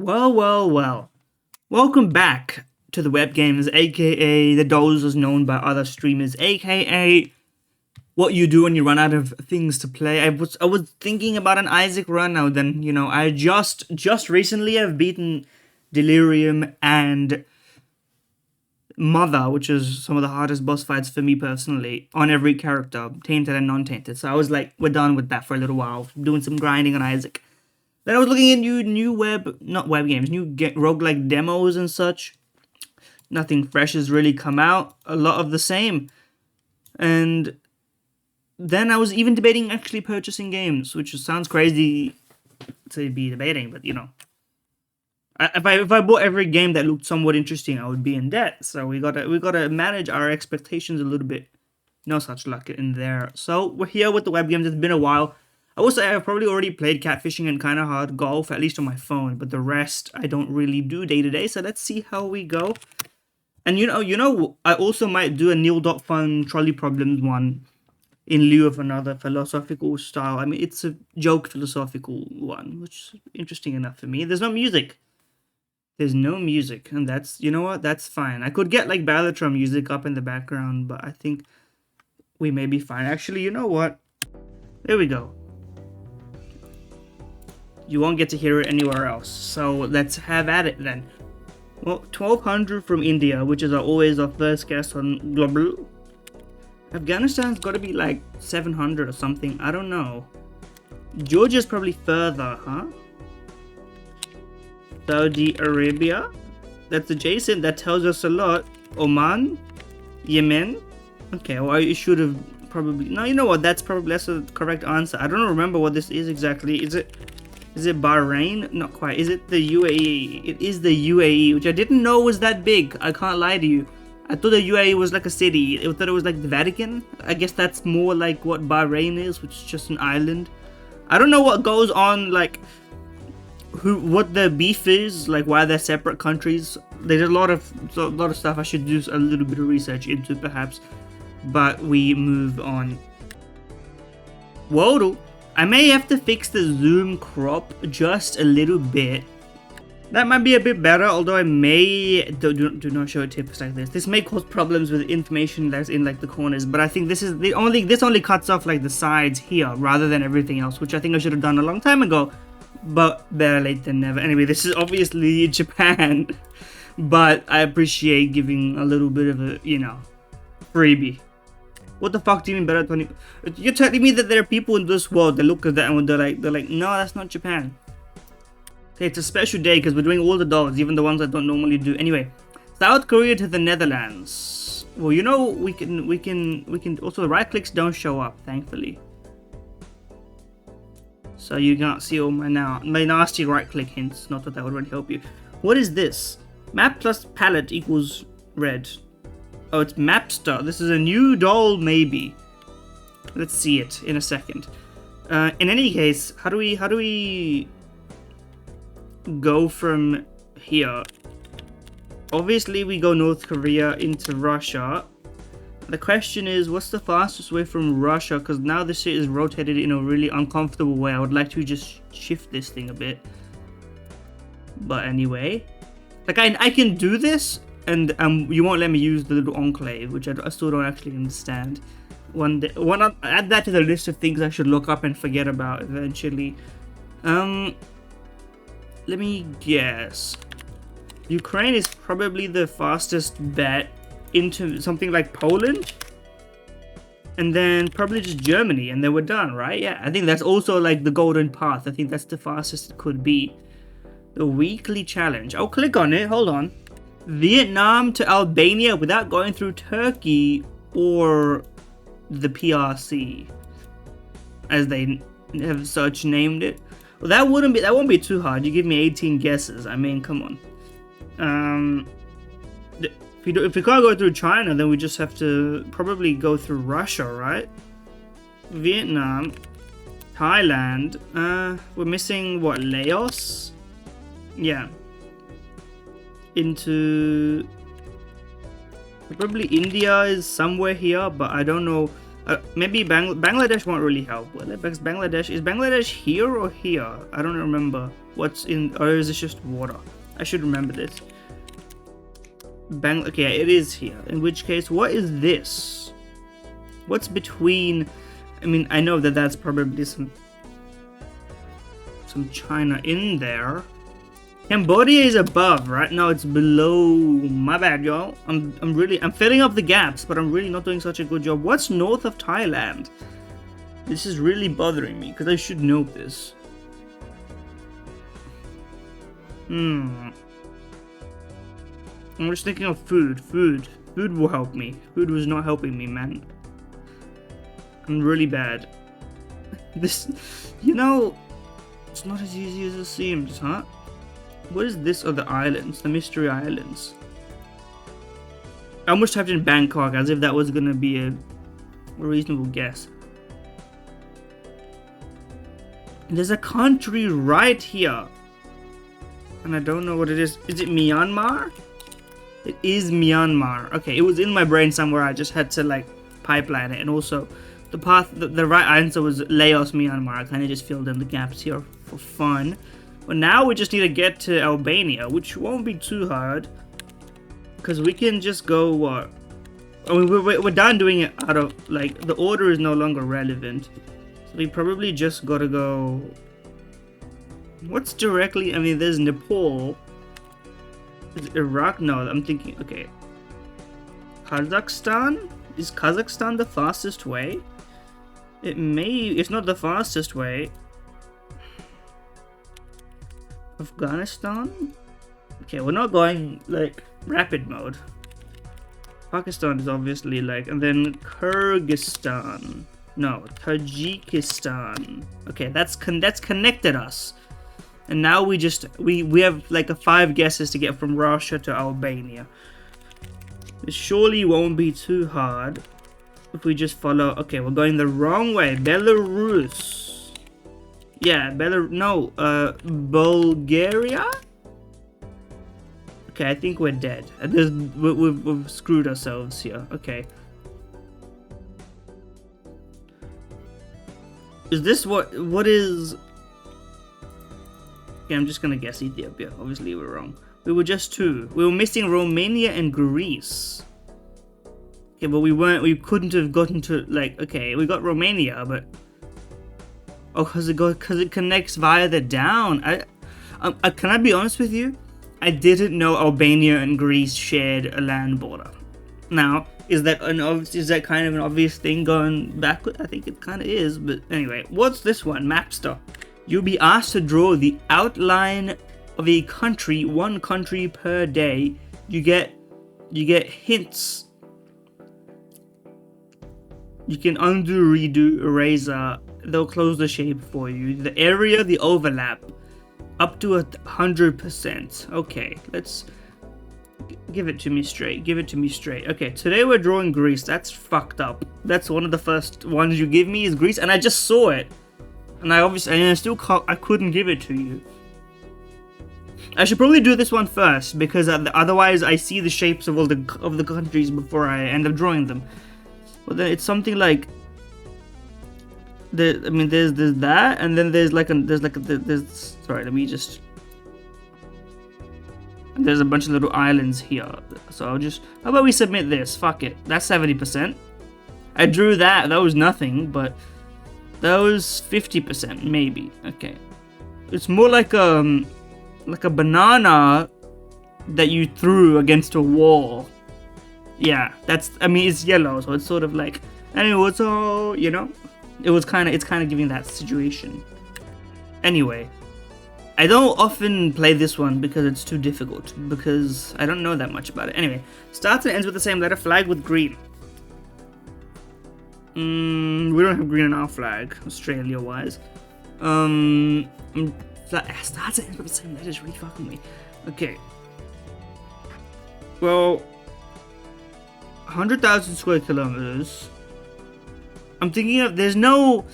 Well. Welcome back to the web games, aka the dolls as known by other streamers, aka what you do when you run out of things to play. I was thinking about an Isaac run now. Then I just recently have beaten Delirium and Mother, which is some of the hardest boss fights for me personally on every character, tainted and non-tainted. So I was like, we're done with that for a little while, doing some grinding on Isaac. Then I was looking at new not web games, new roguelike demos and such. Nothing fresh has really come out. A lot of the same. And then I was even debating actually purchasing games, which sounds crazy to be debating, but if I bought every game that looked somewhat interesting, I would be in debt. So we gotta manage our expectations a little bit. No such luck in there. So we're here with the web games. It's been a while. I will say I've probably already played catfishing and kind of hard golf, at least on my phone, but the rest I don't really do day to day, so let's see how we go. And I also might do a Neil.fun trolley problems one in lieu of another philosophical style. I mean, it's a joke philosophical one, which is interesting enough for me. There's no music. And that's, you know what, that's fine. I could get like Balatron music up in the background, but I think we may be fine. Actually, you know what? There we go. You won't get to hear it anywhere else. So let's have at it then. Well, 1200 from India, which is always our first guest on Global. Afghanistan's got to be like 700 or something. I don't know. Georgia's probably further, huh? Saudi Arabia. That's adjacent. That tells us a lot. Oman. Yemen. Okay, well, I should have probably... No, you know what? That's the correct answer. I don't remember what this is exactly. Is it Bahrain? Not quite. Is it the UAE? It is the UAE, which I didn't know was that big. I can't lie to you. I thought the UAE was like a city. I thought it was like the Vatican. I guess that's more like what Bahrain is, which is just an island. I don't know what goes on, like, what the beef is, like why they're separate countries. There's a lot of stuff I should do a little bit of research into, perhaps. But we move on. Whoa. I may have to fix the zoom crop just a little bit. That might be a bit better, although I may... Do not show tips like this. This may cause problems with information that's in like the corners, but I think this only cuts off like the sides here rather than everything else, which I think I should have done a long time ago. But better late than never. Anyway, this is obviously Japan, but I appreciate giving a little bit of a, freebie. What the fuck do you mean better 20? You're telling me that there are people in this world that look at that and they're like, no, that's not Japan. Okay, it's a special day because we're doing all the dolls, even the ones I don't normally do. Anyway, South Korea to the Netherlands. Well, we can also right clicks don't show up, thankfully. So you can't see all my nasty right click hints. Not that that would really help you. What is this? Map plus palette equals red. Oh, it's Mapster. This is a new doll, maybe. Let's see it in a second. In any case, how do we go from here? Obviously, we go North Korea into Russia. The question is, what's the fastest way from Russia? Because now this shit is rotated in a really uncomfortable way. I would like to just shift this thing a bit. But anyway, like I can do this. And you won't let me use the little enclave, which I still don't actually understand. I'll add that to the list of things I should look up and forget about eventually. Let me guess. Ukraine is probably the fastest bet into something like Poland. And then probably just Germany, and then we're done, right? Yeah, I think that's also like the golden path. I think that's the fastest it could be. The weekly challenge. I'll click on it. Hold on. Vietnam to Albania without going through Turkey or the PRC, as they have such named it. Well, that won't be too hard. You give me 18 guesses. I mean, come on. If we can't go through China, then we just have to probably go through Russia, right? Vietnam, Thailand. We're missing what? Laos? Yeah. Into probably India is somewhere here, but I don't know. Maybe Bangladesh won't really help. Will it? Because Bangladesh is Bangladesh here or here? I don't remember what's in, or is this just water? I should remember this. Okay, it is here. In which case, what is this? What's between? I mean, I know that that's probably some China in there. Cambodia is above, right? No, it's below. My bad, y'all. I'm filling up the gaps, but I'm really not doing such a good job. What's north of Thailand? This is really bothering me because I should know this. I'm just thinking of food. Food will help me. Food was not helping me, man. I'm really bad. This, you know, it's not as easy as it seems, huh? What is this other islands? The mystery islands. I almost typed in Bangkok as if that was gonna be a reasonable guess. And there's a country right here. And I don't know what it is. Is it Myanmar? It is Myanmar. Okay, it was in my brain somewhere. I just had to like pipeline it. And also the right answer was Laos, Myanmar. I kind of just filled in the gaps here for fun. But now we just need to get to Albania, which won't be too hard. Because we can just go, what? I mean, we're done doing it out of, like, the order is no longer relevant. So we probably just gotta go... What's directly, I mean, there's Nepal. Is it Iraq? No, I'm thinking, okay. Kazakhstan? Is Kazakhstan the fastest way? It may, it's not the fastest way. Afghanistan? Okay, we're not going like rapid mode. Pakistan is obviously like, and then Kyrgyzstan. No, Tajikistan. Okay, that's connected us. And now we have like 5 guesses to get from Russia to Albania. This surely won't be too hard if we just follow. Okay, we're going the wrong way. Belarus. Yeah, Bulgaria? Okay, I think we're dead. We've screwed ourselves here. Okay. Is this what is... Okay, I'm just gonna guess Ethiopia. Obviously we're wrong. We were just 2. We were missing Romania and Greece. Okay, but we couldn't have gotten to, like, okay, we got Romania, but... Oh, because it connects via the down. Can I be honest with you? I didn't know Albania and Greece shared a land border. Now, is that kind of an obvious thing going backward? I think it kind of is, but anyway. What's this one? Mapster. You'll be asked to draw the outline of a country, 1 country per day. You get hints. You can undo, redo, eraser. They'll close the shape for you. The area, the overlap, up to 100%. Okay, let's give it to me straight. Give it to me straight. Okay, today we're drawing Greece. That's fucked up. That's one of the first ones you give me is Greece, and I just saw it, and I couldn't give it to you. I should probably do this one first because otherwise I see the shapes of all the countries before I end up drawing them. But then it's something like. There's that, and then there's sorry, let me just. There's a bunch of little islands here, so how about we submit this? Fuck it, that's 70%. I drew that was nothing, but that was 50% maybe. Okay, it's more like a banana that you threw against a wall. Yeah, it's yellow, so it's sort of like, anyway, so you know. It's kind of giving that situation. Anyway, I don't often play this one because it's too difficult, because I don't know that much about it. Anyway, starts and ends with the same letter, flag with green. We don't have green on our flag, Australia-wise. Starts and ends with the same letter is really fucking me. Okay. Well, 100,000 square kilometers. I'm thinking of, there's no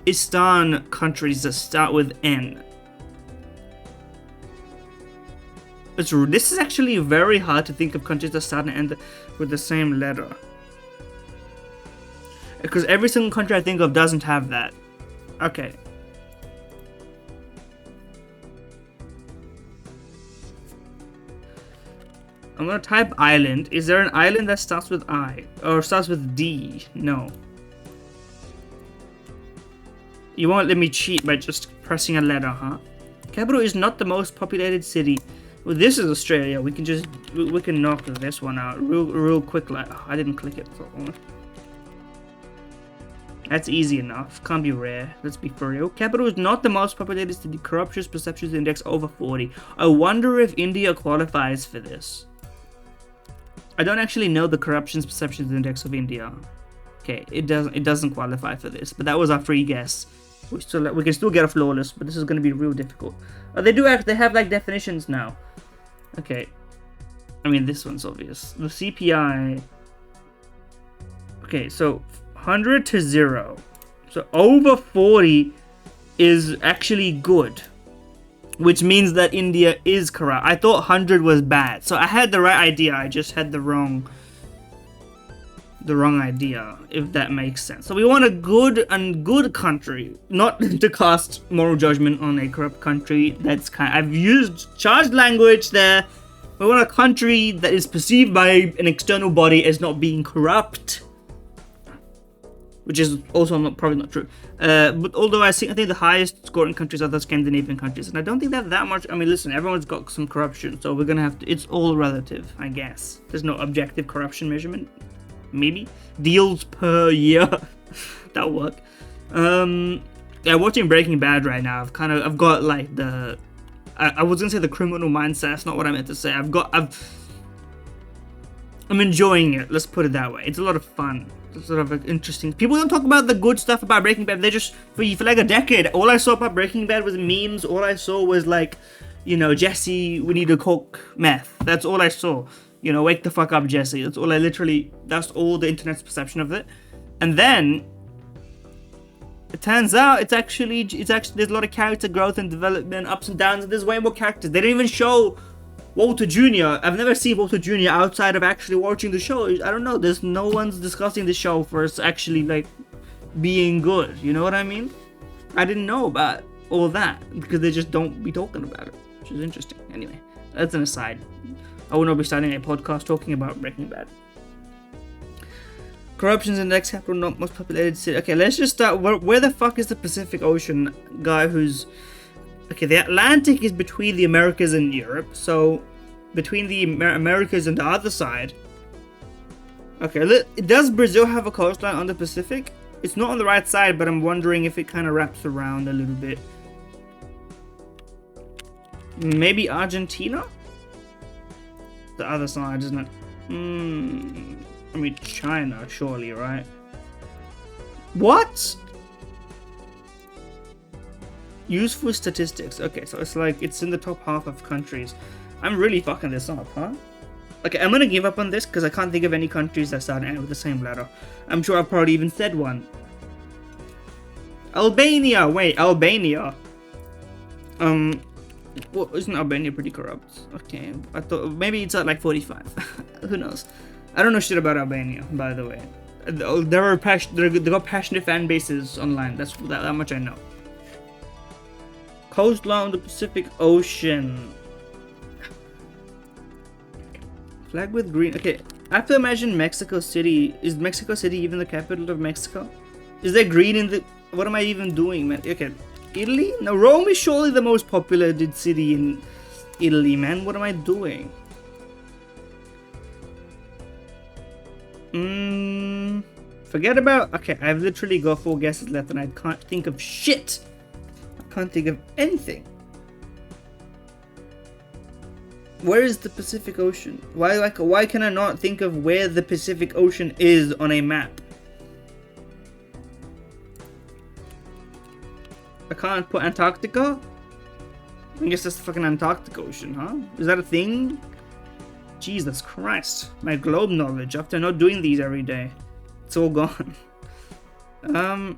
Istan countries that start with N. This is actually very hard to think of countries that start and end with the same letter. Because every single country I think of doesn't have that. Okay. I'm gonna type island. Is there an island that starts with I? Or starts with D? No. You won't let me cheat by just pressing a letter, huh? Capital is not the most populated city. Well, this is Australia. We can knock this one out real quick. Like, oh, I didn't click it. That's easy enough. Can't be rare. Let's be for real. Capital is not the most populated city. Corruption perceptions index over 40. I wonder if India qualifies for this. I don't actually know the corruption perceptions index of India. Okay, it doesn't qualify for this, but that was our free guess. We can still get a flawless, but this is going to be real difficult. Oh, they have like definitions now. Okay, I mean this one's obvious. The CPI. Okay, so 100 to 0. So over 40 is actually good, which means that India is corrupt. I thought 100 was bad, so I had the right idea. I just had the wrong idea, if that makes sense. So we want a good country, not to cast moral judgment on a corrupt country. I've used charged language there. We want a country that is perceived by an external body as not being corrupt, which is also probably not true. But although I think the highest scoring countries are the Scandinavian countries, and I don't think they have that much. I mean, listen, everyone's got some corruption, so we're gonna have to. It's all relative, I guess. There's no objective corruption measurement. Maybe deals per year. That'll work. Yeah, watching Breaking Bad right now. I've got like I was gonna say the criminal mindset. That's not what I meant to say. I'm enjoying it. Let's put it that way. It's a lot of fun. It's sort of interesting. People don't talk about the good stuff about Breaking Bad. They just for like a decade. All I saw about Breaking Bad was memes. All I saw was like, you know, Jesse, we need to coke meth. That's all I saw. You know, wake the fuck up, Jesse. That's all the internet's perception of it. And then it turns out it's actually there's a lot of character growth and development, ups and downs, and there's way more characters. They didn't even show Walter Jr. I've never seen Walter Jr. outside of actually watching the show. I don't know. There's no one's discussing the show for us actually like being good. You know what I mean? I didn't know about all that because they just don't be talking about it, which is interesting. Anyway, that's an aside. I will not be starting a podcast talking about Breaking Bad. Corruption's index, capital, not most populated city. Okay, let's just start. Where the fuck is the Pacific Ocean guy who's... Okay, the Atlantic is between the Americas and Europe. So, between the Americas and the other side. Okay, does Brazil have a coastline on the Pacific? It's not on the right side, but I'm wondering if it kind of wraps around a little bit. Maybe Argentina? The other side, isn't it? I mean, China, surely, right? What? Useful statistics. Okay, so it's like, it's in the top half of countries. I'm really fucking this up, huh? Okay, I'm gonna give up on this because I can't think of any countries that start and end with the same letter. I'm sure I've probably even said one. Albania! Wait, Albania. Well, isn't Albania pretty corrupt? Okay, I thought maybe it's at like 45. Who knows? I don't know shit about Albania, by the way. They got passionate fan bases online. That's that much I know. Coastline of the Pacific Ocean. Flag with green. Okay, I have to imagine Mexico City. Is Mexico City even the capital of Mexico? Is there green in the... What am I even doing, man? Okay. Italy? No, Rome is surely the most populated city in Italy, man. What am I doing? Forget about... Okay, I've literally got 4 guesses left and I can't think of shit. I can't think of anything. Where is the Pacific Ocean? Why can I not think of where the Pacific Ocean is on a map? I can't put Antarctica? I guess that's the fucking Antarctic Ocean, huh? Is that a thing? Jesus Christ. My globe knowledge after not doing these every day. It's all gone. How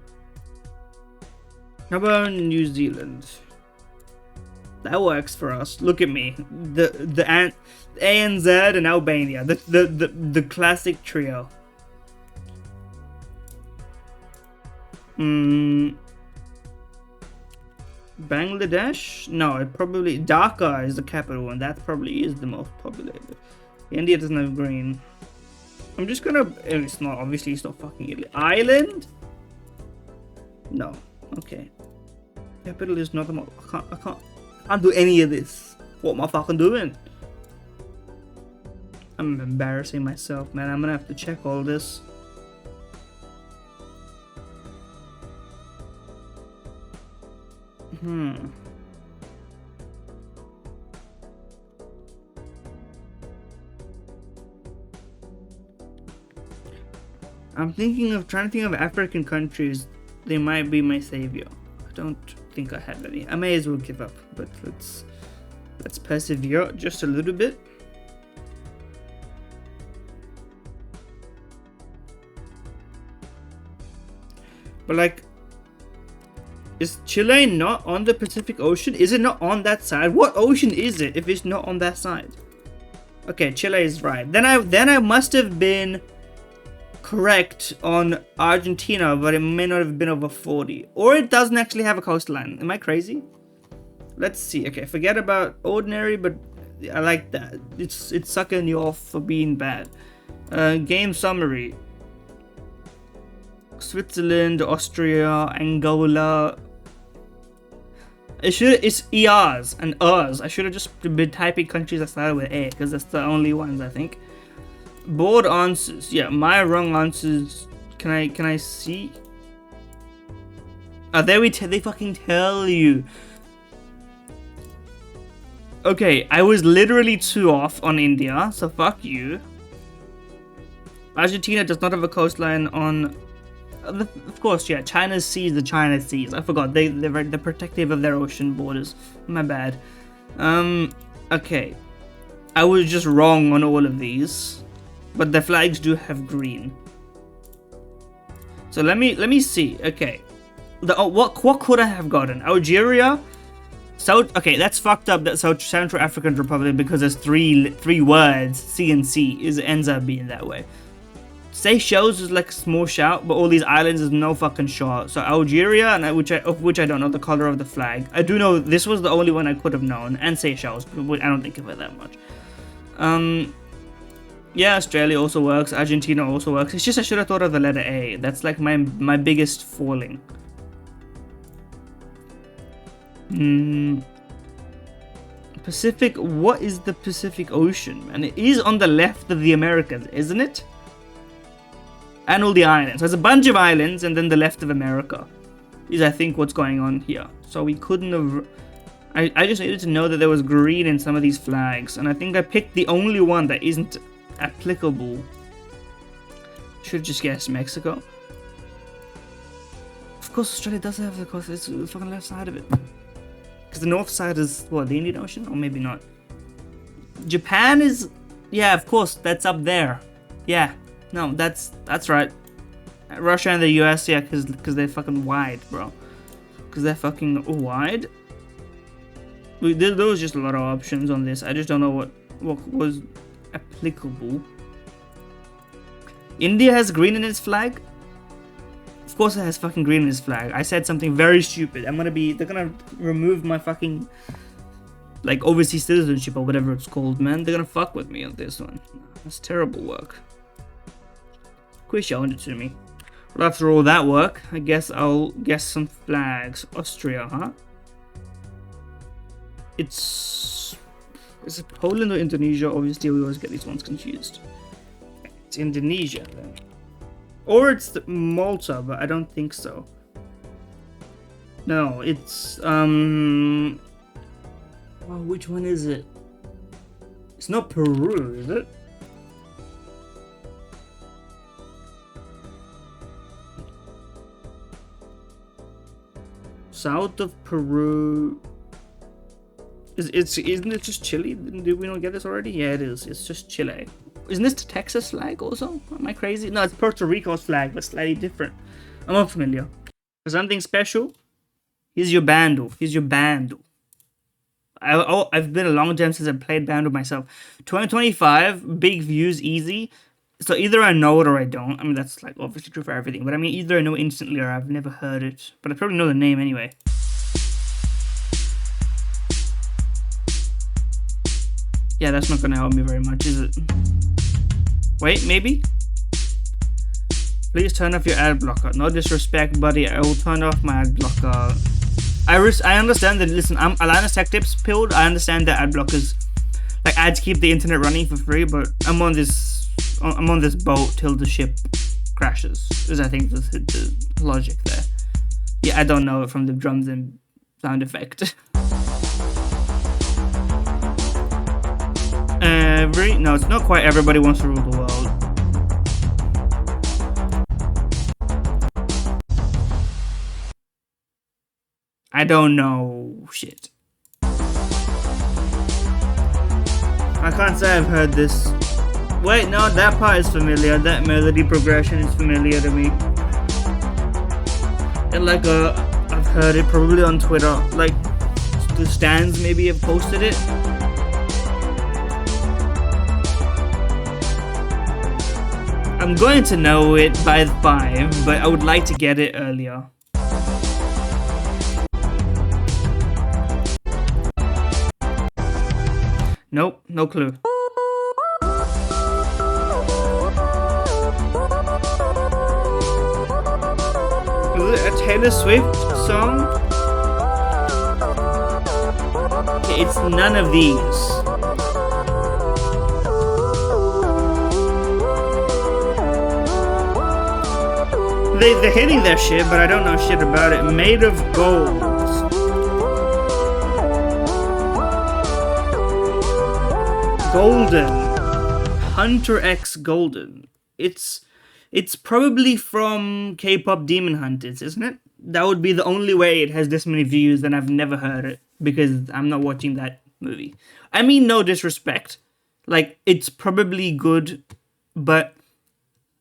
about New Zealand? That works for us. Look at me. The ANZ and Albania. The classic trio. Mm, Bangladesh? No, it probably Dhaka is the capital, and that probably is the most populated. India doesn't have green. I'm just gonna. It's not obviously. It's not fucking Italy. Ireland? No. Okay. Capital is not the most. I can't do any of this. What am I fucking doing? I'm embarrassing myself, man. I'm gonna have to check all this. I'm trying to think of African countries. They might be my savior. I don't think I have any. I may as well give up, but let's persevere just a little bit. But like, is Chile not on the Pacific Ocean? Is it not on that side? What ocean is it if it's not on that side? Okay, Chile is right. Then I must have been correct on Argentina, but it may not have been over 40. Or it doesn't actually have a coastline. Am I crazy? Let's see. Okay, forget about ordinary, but I like that. It's sucking you off for being bad. Game summary. Switzerland, Austria, Angola. It's ERs and Rs. I should have just been typing countries that started with A, because that's the only ones I think. Board answers. Yeah, my wrong answers. Can I see? Oh, they fucking tell you. Okay, I was literally 2 off on India, so fuck you. Argentina does not have a coastline on. Of course, yeah. China's seas, the China seas. I forgot. They're protective of their ocean borders. My bad. Okay. I was just wrong on all of these, but the flags do have green. So let me see. Okay. What could I have gotten? Algeria. Okay, that's fucked up. That Central African Republic, because there's three words. C and C ends up being that way. Seychelles is like a small shout, but all these islands is no fucking shot. So Algeria, of which I don't know the color of the flag. I do know this was the only one I could have known, and Seychelles, but I don't think of it that much. Yeah, Australia also works. Argentina also works. It's just I should have thought of the letter A. That's like my biggest falling. Pacific. What is the Pacific Ocean? And it is on the left of the Americas, isn't it? And all the islands. So there's a bunch of islands, and then the left of America is, I think, what's going on here. So we couldn't have. I just needed to know that there was green in some of these flags, and I think I picked the only one that isn't applicable. Should have just guessed Mexico. Of course, Australia does have the coast. It's the fucking left side of it. Because the north side is what, the Indian Ocean, or maybe not. Japan is, yeah, of course, that's up there. Yeah. No, that's right. Russia and the US, yeah, because they're fucking wide, bro. Because they're fucking wide. There was just a lot of options on this. I just don't know what was applicable. India has green in its flag. Of course it has fucking green in its flag. I said something very stupid. They're gonna remove my fucking, like, overseas citizenship or whatever it's called, man. They're gonna fuck with me on this one. That's terrible work. Quit showing it to me. Well, after all that work, I guess I'll guess some flags. Austria, huh? Is it Poland or Indonesia? Obviously, we always get these ones confused. It's Indonesia, then. Or it's Malta, but I don't think so. No, it's, oh, which one is it? It's not Peru, is it? South of Peru. Isn't it just Chile? Did we not get this already? Yeah, it is. It's just Chile. Isn't this the Texas flag also? Am I crazy? No, it's Puerto Rico's flag, but slightly different. I'm not familiar. For something special, here's your bandu. Here's your bandu. I've been a long time since I played bandu myself. 2025, big views, easy. So either I know it or I don't. I mean, that's like obviously true for everything. But I mean, either I know instantly or I've never heard it. But I probably know the name anyway. Yeah, that's not gonna help me very much, is it? Wait, maybe? Please turn off your ad blocker. No disrespect, buddy. I will turn off my ad blocker. I understand that. Listen, I'm Alana's Tech Tips pilled. I understand that ad blockers, like ads, keep the internet running for free. But I'm on this boat till the ship crashes. Is I think the logic there. Yeah, I don't know it from the drums and sound effect. No, it's not quite everybody wants to rule the world. I don't know shit. I can't say I've heard this. Wait, no, that part is familiar. That melody progression is familiar to me. And like I've heard it probably on Twitter. Like the stands maybe have posted it. I'm going to know it by 5, but I would like to get it earlier. Nope, no clue. Is it a Taylor Swift song? Okay, it's none of these. They're hitting their shit, but I don't know shit about it. Made of gold. Golden. Hunter X Golden. It's probably from K-pop Demon Hunters, isn't it? That would be the only way it has this many views, and I've never heard it because I'm not watching that movie. I mean, no disrespect. Like, it's probably good, but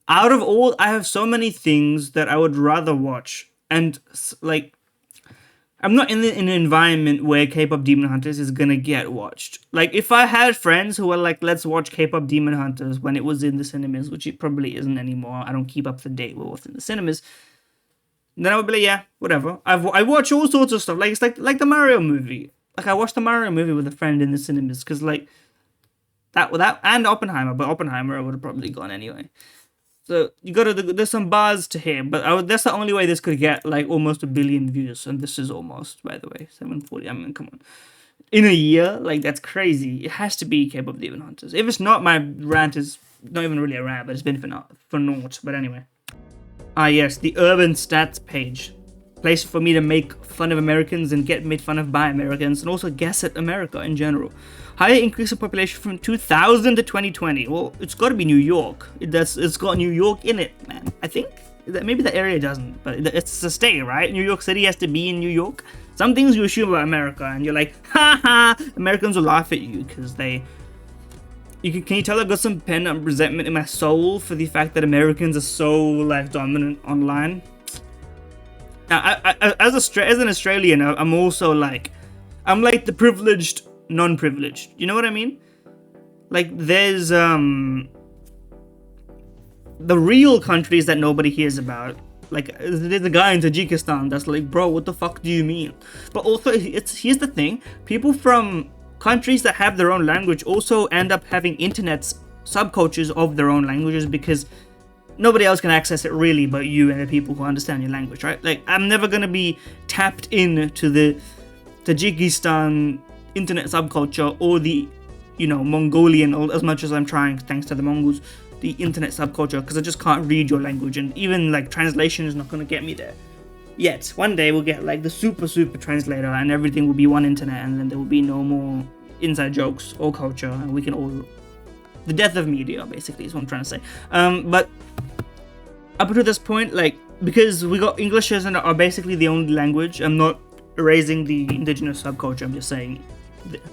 out of all, I have so many things that I would rather watch. And, like, I'm not in an environment where K-pop Demon Hunters is gonna get watched. Like, if I had friends who were like, let's watch K-pop Demon Hunters when it was in the cinemas, which it probably isn't anymore. I don't keep up to date with what's in the cinemas. Then I would be like, yeah, whatever. I watch all sorts of stuff. Like, it's like the Mario movie. Like, I watched the Mario movie with a friend in the cinemas because, like, that and Oppenheimer. But Oppenheimer I would have probably gone anyway. So you gotta, there's some bars to hear, but that's the only way this could get like almost 1 billion views, and this is almost, by the way, 740. I mean, come on, in a year, like that's crazy. It has to be K-pop Demon Hunters. If it's not, my rant is not even really a rant, but it's been for naught. But anyway, yes, the Urban Stats page, place for me to make fun of Americans and get made fun of by Americans, and also guess at America in general. Higher increase of population from 2000 to 2020. Well, it's got to be New York. It's got New York in it, man. I think that maybe the area doesn't, but it's a state, right? New York City has to be in New York. Some things you assume about America, and you're like, ha ha. Americans will laugh at you because can you tell I've got some pent-up resentment in my soul for the fact that Americans are so like dominant online. Now, as an Australian, I'm also like, I'm like the privileged non-privileged. You know what I mean? Like, there's the real countries that nobody hears about. Like, there's a guy in Tajikistan that's like, bro, what the fuck do you mean? But also, here's the thing: people from countries that have their own language also end up having internet subcultures of their own languages because nobody else can access it really but you and the people who understand your language, right? Like, I'm never gonna be tapped into the Tajikistan internet subculture or the, Mongolian, as much as I'm trying, thanks to the Mongols, the internet subculture, because I just can't read your language, and even like translation is not going to get me there yet. One day we'll get like the super translator and everything will be one internet, and then there will be no more inside jokes or culture, and we can all, the death of media basically is what I'm trying to say. But up to this point, like, because we got English are basically the only language, I'm not erasing the indigenous subculture, I'm just saying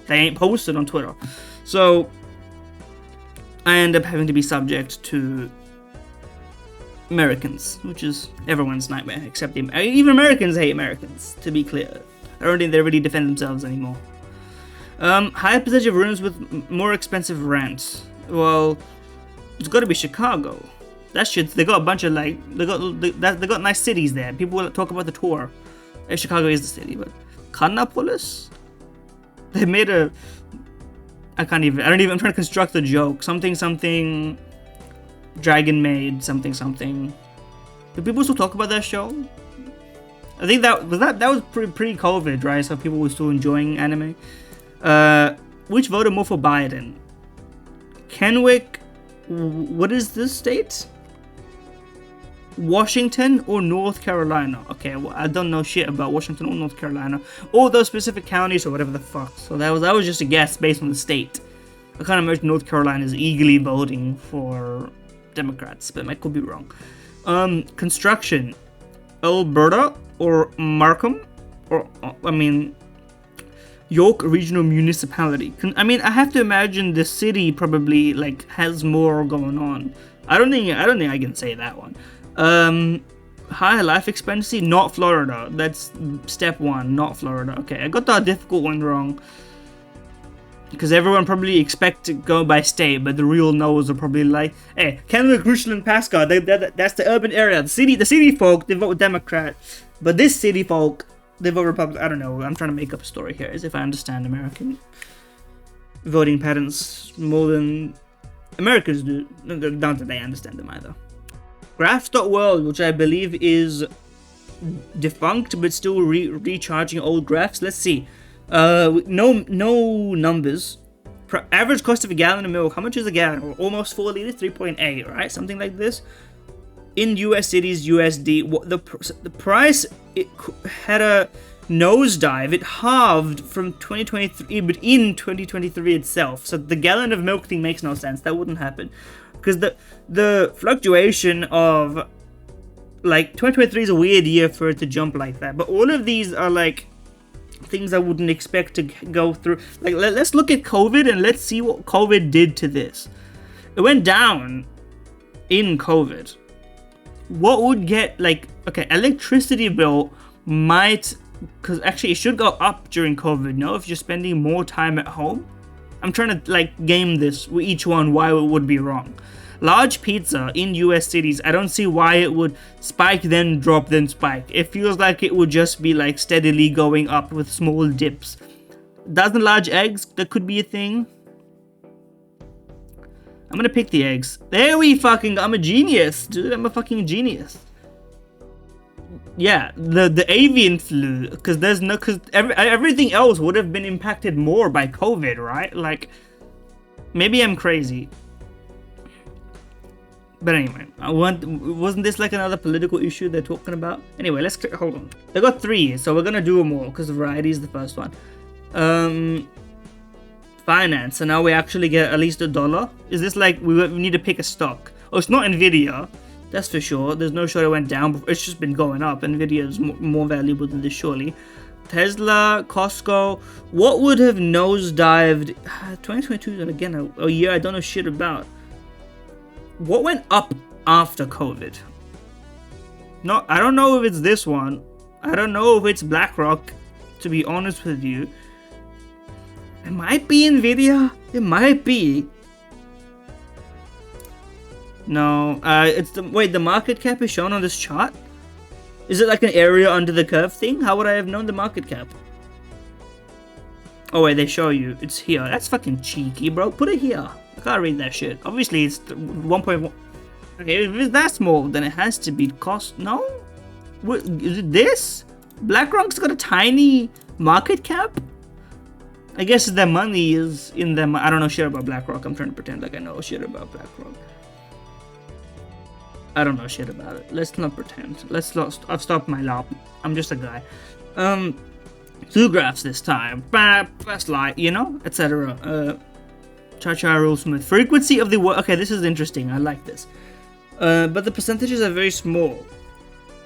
they ain't posted on Twitter. So I end up having to be subject to Americans, which is everyone's nightmare, except even Americans hate Americans, to be clear. I don't think they really defend themselves anymore. Higher percentage of rooms with more expensive rent. Well, It's got to be Chicago. That shit. They got a bunch of like they got nice cities there. People will talk about the tour. Chicago is the city, but Kannapolis. They made a. I'm trying to construct a joke. Something. Dragon Maid. Something. Do people still talk about that show? I think that was pre-COVID, right? So people were still enjoying anime. Which voted more for Biden? Kenwick. What is this state? Washington or North Carolina? Okay, well, I don't know shit about Washington or North Carolina or those specific counties or whatever the fuck. So that was just a guess based on the state. I can't imagine North Carolina is eagerly voting for Democrats, but I could be wrong. Construction, Alberta or Markham, or York Regional Municipality. I have to imagine the city probably like has more going on. I don't think I can say that one. High life expectancy, not Florida. That's step one, not Florida. Okay, I got the difficult one wrong. Because everyone probably expect to go by state, but the real knows are probably like, hey, Kenwick, Richland, Pasco, that's the urban area. The city folk, they vote Democrat. But this city folk, they vote Republican. I don't know, I'm trying to make up a story here, as if I understand American voting patterns more than Americans do. Not that I understand them either. Graphs.world, which I believe is defunct, but still recharging old graphs. Let's see. No numbers. Average cost of a gallon of milk. How much is a gallon? Almost 4 liters, 3.8, right? Something like this. In US cities, USD. The price, it had a nosedive. It halved from 2023, but in 2023 itself. So the gallon of milk thing makes no sense. That wouldn't happen. Because the fluctuation of, like, 2023 is a weird year for it to jump like that. But all of these are, like, things I wouldn't expect to go through. Like, let's look at COVID and let's see what COVID did to this. It went down in COVID. What would get, like, okay, electricity bill might, because actually it should go up during COVID, no? If you're spending more time at home. I'm trying to, like, game this with each one, why it would be wrong. Large pizza in US cities, I don't see why it would spike, then drop, then spike. It feels like it would just be, like, steadily going up with small dips. Dozen large eggs, that could be a thing. I'm gonna pick the eggs. There we fucking, I'm a genius, dude. I'm a fucking genius. Yeah, the avian flu, because everything else would have been impacted more by COVID, right? Like, maybe I'm crazy. But anyway, wasn't this like another political issue they're talking about? Anyway, let's hold on. They got 3, so we're gonna do them all because variety is the first one. Finance. So now we actually get at least $1. Is this like we need to pick a stock? Oh, it's not Nvidia. That's for sure. There's no show it went down. It's just been going up. Nvidia is more valuable than this, surely. Tesla, Costco. What would have nosedived? 2022 and again a year I don't know shit about. What went up after COVID? No, I don't know if it's this one. I don't know if it's BlackRock, to be honest with you. It might be Nvidia. It might be. No, it's the market cap is shown on this chart. Is it like an area under the curve thing? How would I have known the market cap? Oh wait, they show you. It's here. That's fucking cheeky, bro. Put it here. I can't read that shit. Obviously, it's 1.1. Okay, if it's that small, then it has to be cost. No? What, is it this? BlackRock's got a tiny market cap? I guess their money is in them. I don't know shit about BlackRock. I'm trying to pretend like I know shit about BlackRock. I don't know shit about it. Let's not pretend. I've stopped my lap. I'm just a guy. 2 graphs this time. First light, you know, etc. Cha-cha real smooth. Frequency of the word. Okay, this is interesting. I like this. But the percentages are very small,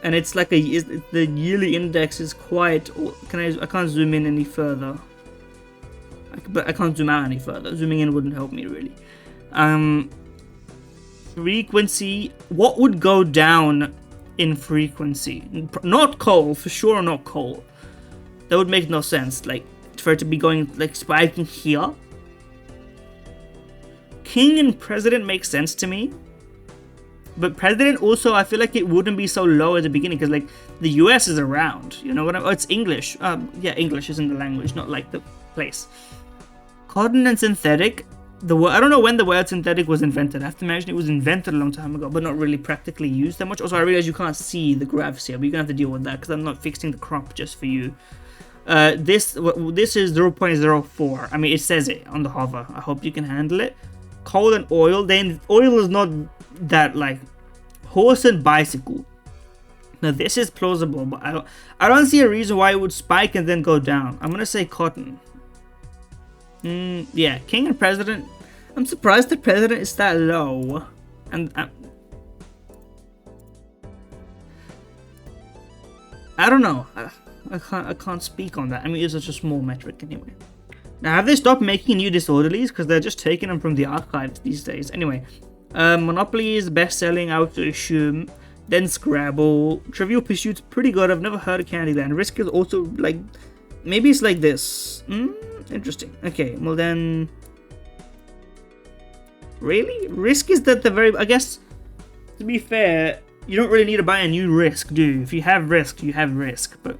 and it's like the yearly index is quite. I can't zoom in any further. But I can't zoom out any further. Zooming in wouldn't help me really. Frequency. What would go down in frequency? Not coal, for sure. Not coal. That would make no sense. Like for it to be going like spiking here. king and president makes sense to me. But president also, I feel like it wouldn't be so low at the beginning because like the US is around, you know what oh, it's English. Yeah, English isn't the language, not like the place. Cotton and synthetic. I don't know when the word synthetic was invented. I have to imagine it was invented a long time ago, but not really practically used that much. Also, I realize you can't see the graphs here, but you're gonna have to deal with that because I'm not fixing the crop just for you. This is 0.04. I mean, it says it on the hover. I hope you can handle it. Coal and oil. Then oil is not that like horse and bicycle. Now this is plausible, but I don't see a reason why it would spike and then go down. I'm gonna say cotton. Yeah, king and president. I'm surprised the president is that low, and I don't know. I can't speak on that. I mean, it's such a small metric anyway. Now, have they stopped making new disorderlies? Because they're just taking them from the archives these days. Anyway, Monopoly is best-selling, I would assume. Then Scrabble. Trivial Pursuit's pretty good. I've never heard of Candyland. Risk is also like... Maybe it's like this. Interesting. Okay, well then... Really? Risk is that the very... I guess, to be fair, you don't really need to buy a new Risk, do you? If you have Risk, you have Risk. But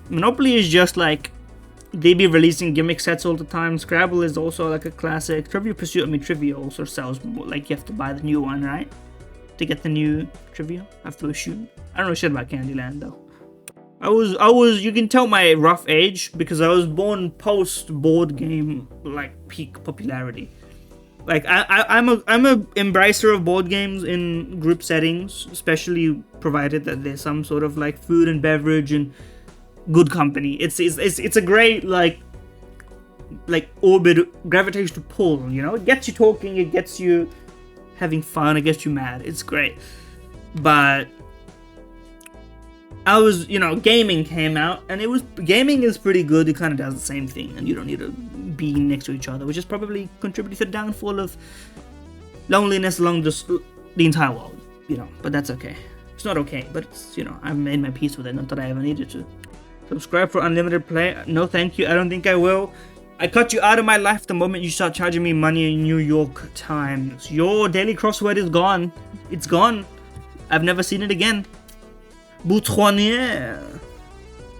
Monopoly is just like... They be releasing gimmick sets all the time. Scrabble is also like a classic. Trivial Pursuit, I mean, Trivia also sells more. Like, you have to buy the new one, right? To get the new Trivia, I have to assume. I don't know shit about Candyland, though. I was, you can tell my rough age because I was born post board game, like, peak popularity. Like, I'm a embracer of board games in group settings, especially provided that there's some sort of, like, food and beverage and good company. It's a great, like orbit, gravitational pull, you know? It gets you talking, it gets you having fun, it gets you mad. It's great. But I was, you know, gaming came out, and gaming is pretty good. It kind of does the same thing, and you don't need to be next to each other, which has probably contributed to the downfall of loneliness along the entire world, you know, but that's okay. It's not okay, but it's, you know, I've made my peace with it, not that I ever needed to. Subscribe for unlimited play. No, thank you. I don't think I will. I cut you out of my life the moment you start charging me money in New York Times. Your daily crossword is gone. It's gone. I've never seen it again. Boutonniere.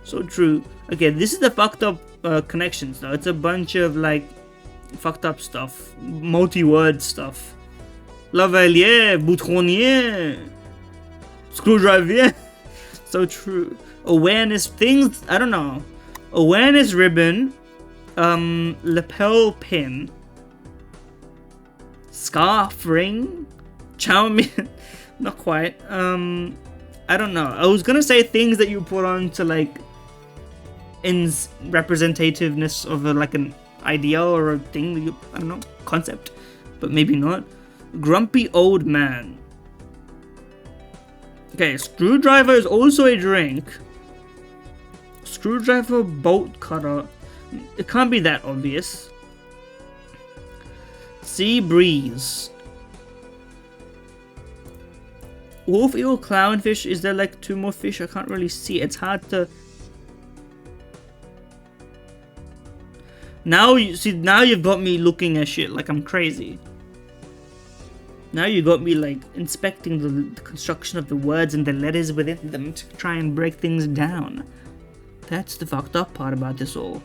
So true. Okay, this is the fucked up connections though. It's a bunch of like fucked up stuff. Multi-word stuff. Lavalier, Boutonniere, Screwdriver. So true. Awareness things, I don't know. Awareness ribbon, lapel pin, scarf ring, chow mein, not quite. I don't know. I was gonna say things that you put on to like in representativeness of like an ideal or a thing that you, I don't know, concept, but maybe not. Grumpy old man. Okay, screwdriver is also a drink. Screwdriver, bolt cutter. It can't be that obvious. Sea breeze. Wolf eel, clownfish. Is there like two more fish? I can't really see. It's hard to. Now you see. Now you've got me looking at shit like I'm crazy. Now you got me like inspecting the construction of the words and the letters within them to try and break things down. That's the fucked up part about this all.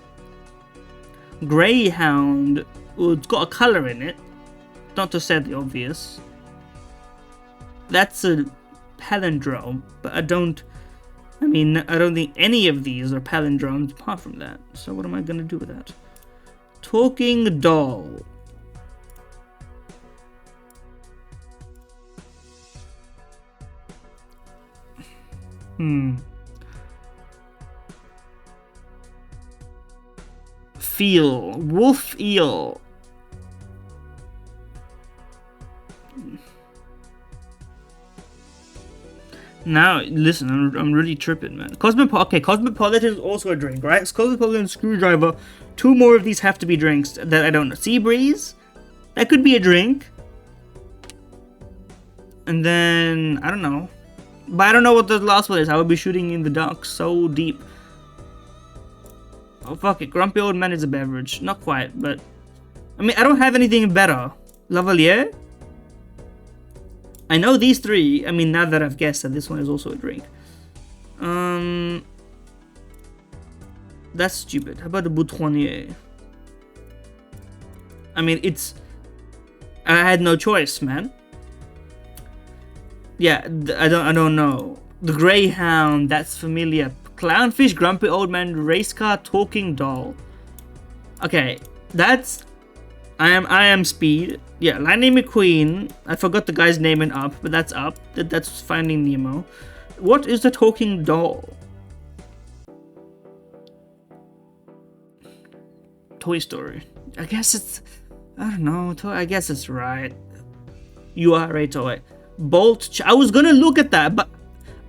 Greyhound. Well, it's got a colour in it. Not to say the obvious. That's a palindrome, but I don't think any of these are palindromes apart from that. So what am I gonna do with that? Talking doll. Feel. Wolf eel. Now, listen, I'm really tripping, man. Cosmopolitan is also a drink, right? Cosmopolitan, screwdriver. Two more of these have to be drinks that I don't know. Sea breeze? That could be a drink. And then, I don't know. But I don't know what the last one is. I would be shooting in the dark so deep. Oh, fuck it. Grumpy old man is a beverage. Not quite, but... I mean, I don't have anything better. Lavalier? I know these three. I mean, now that I've guessed that this one is also a drink. That's stupid. How about the Boutonnier? I mean, it's... I had no choice, man. Yeah, I don't know. The Greyhound, that's familiar. Clownfish, Grumpy Old Man, Race Car, Talking Doll. Okay, that's... I am Speed. Yeah, Lightning McQueen. I forgot the guy's name in Up, but that's Up. That's Finding Nemo. What is the Talking Doll? Toy Story. I guess it's... I don't know. I guess it's right. You are a toy. Bolt. I was gonna look at that, but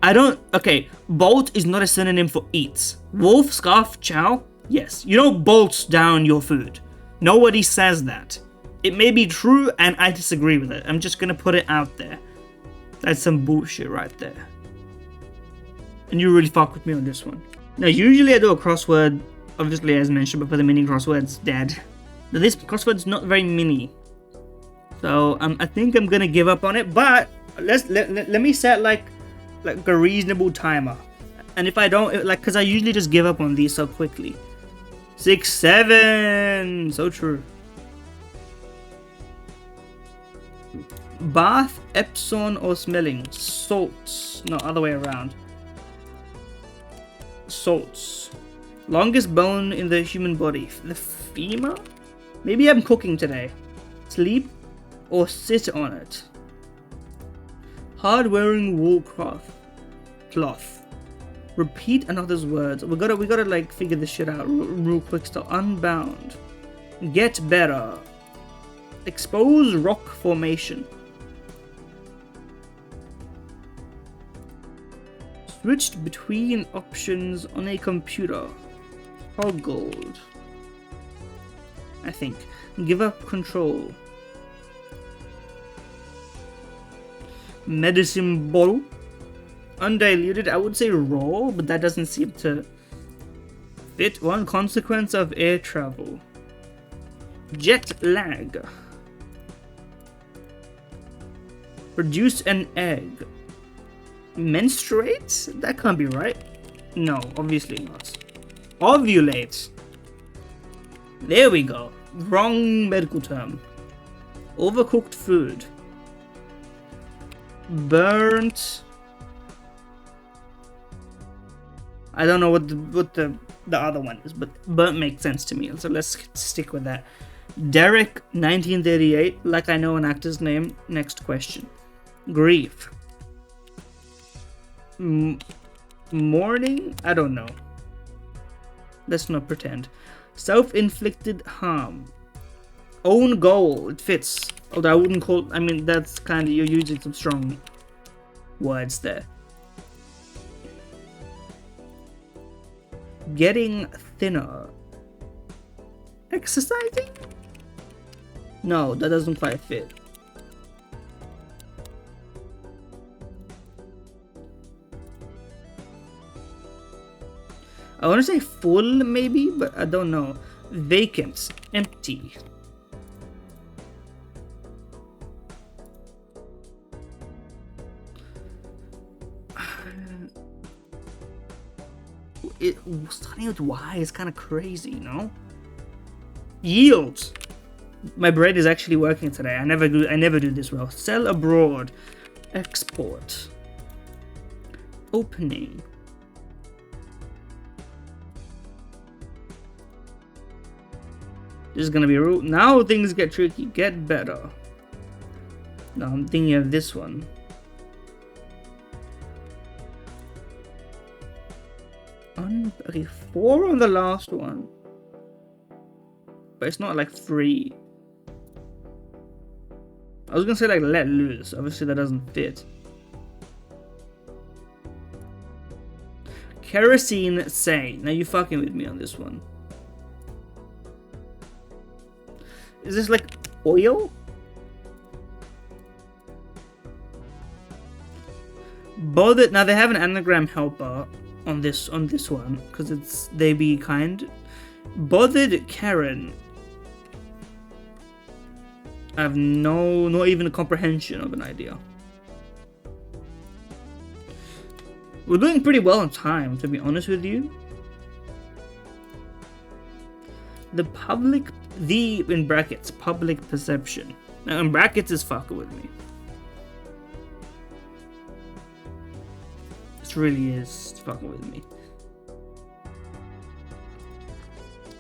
I don't... Okay, bolt is not a synonym for eats. Wolf, scarf, chow? Yes. You don't bolt down your food. Nobody says that. It may be true, and I disagree with it. I'm just gonna put it out there. That's some bullshit right there. And you really fuck with me on this one. Now, usually I do a crossword, obviously as mentioned, but for the mini crossword's dead. Now, this crossword's not very mini. So, I think I'm gonna give up on it, but let me set like a reasonable timer. And if I don't, like, cause I usually just give up on these so quickly. 6, 7, so true. Bath, Epsom, or smelling? Salts. No, other way around. Salts. Longest bone in the human body. The femur? Maybe I'm cooking today. Sleep or sit on it. Hard wearing wool cloth. Repeat another's words. We gotta like figure this shit out real quick. Still unbound. Get better. Expose rock formation. Switched between options on a computer. Toggled. I think. Give up control. Medicine bottle. Undiluted, I would say raw, but that doesn't seem to fit. One consequence of air travel. Jet lag. Produce an egg. Menstruate? That can't be right. No, obviously not. Ovulate. There we go. Wrong medical term. Overcooked food. Burnt. I don't know what the other one is, but burnt makes sense to me, so let's stick with that. Derek, 1938, like I know an actor's name. Next question. Grief. Mourning? I don't know. Let's not pretend. Self-inflicted harm. Own goal. It fits. Although I wouldn't call... I mean, that's kind of... You're using some strong words there. Getting thinner. Exercising? No, that doesn't quite fit. I want to say full, maybe, but I don't know. Vacant. Empty. Starting with Y is kind of crazy, you know? Yield. My brain is actually working today. I never do this well. Sell abroad. Export. Opening. This is gonna be a rule. Now things get tricky. Get better. Now I'm thinking of this one. Okay, 4 on the last one. But it's not like 3. I was gonna say like let loose. Obviously that doesn't fit. Kerosene say. Now you fucking with me on this one. Is this like oil? Bothered. Now they have an anagram helper on this one because it's they be kind. Bothered Karen. I have not even a comprehension of an idea. We're doing pretty well on time, to be honest with you. In brackets, public perception. Now in brackets is fucking with me. This really is fucking with me.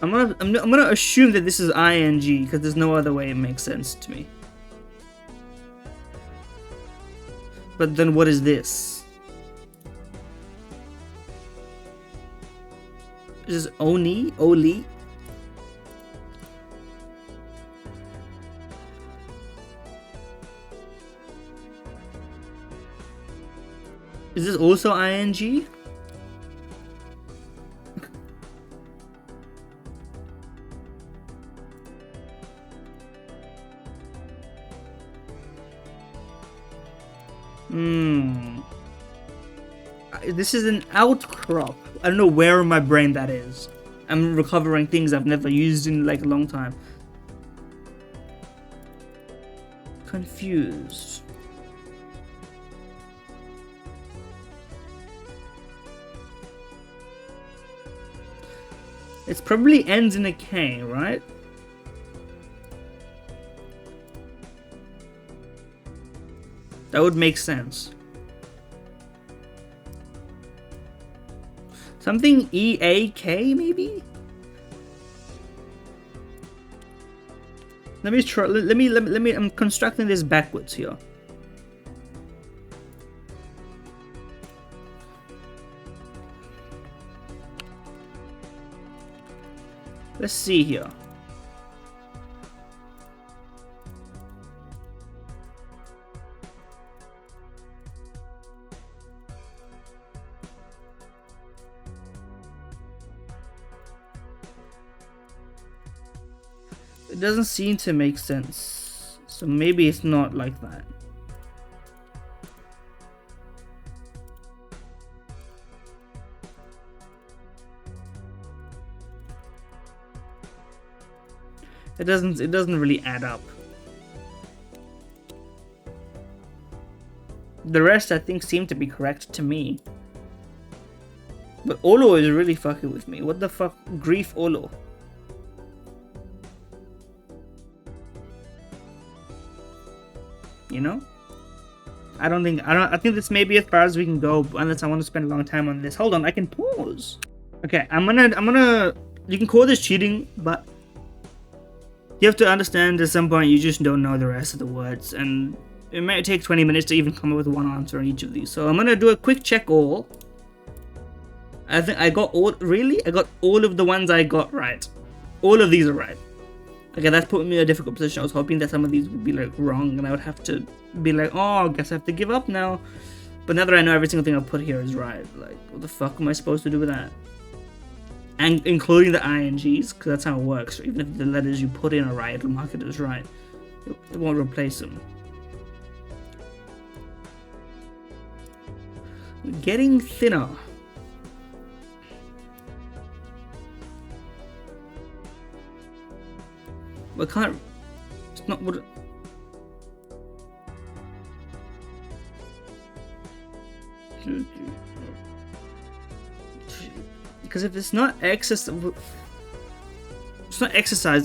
I'm gonna assume that this is ing because there's no other way it makes sense to me. But then what is this? Is this Oni? Oli? Is this also ing? This is an outcrop. I don't know where in my brain that is. I'm recovering things I've never used in like a long time. Confused. It probably ends in a K, right? That would make sense. Something EAK maybe? Let me try. Let me. I'm constructing this backwards here. Let's see here. It doesn't seem to make sense. So maybe it's not like that. It doesn't really add up. The rest I think seem to be correct to me. But Olo is really fucking with me. What the fuck? Grief Olo. You know? I think this may be as far as we can go unless I want to spend a long time on this. Hold on, I can pause. Okay, I'm gonna you can call this cheating, but you have to understand at some point you just don't know the rest of the words, and it might take 20 minutes to even come up with one answer on each of these. So I'm gonna do a quick check all. I think I got all, really? I got all of the ones I got right. All of these are right. Okay, that's put me in a difficult position. I was hoping that some of these would be like wrong and I would have to be like, oh, I guess I have to give up now. But now that I know every single thing I've put here is right, like, what the fuck am I supposed to do with that? And including the INGs, because that's how it works. Even if the letters you put in are right, it'll mark it as right. It won't replace them. Getting thinner. But can't. It's not what. Because if it's not exercising,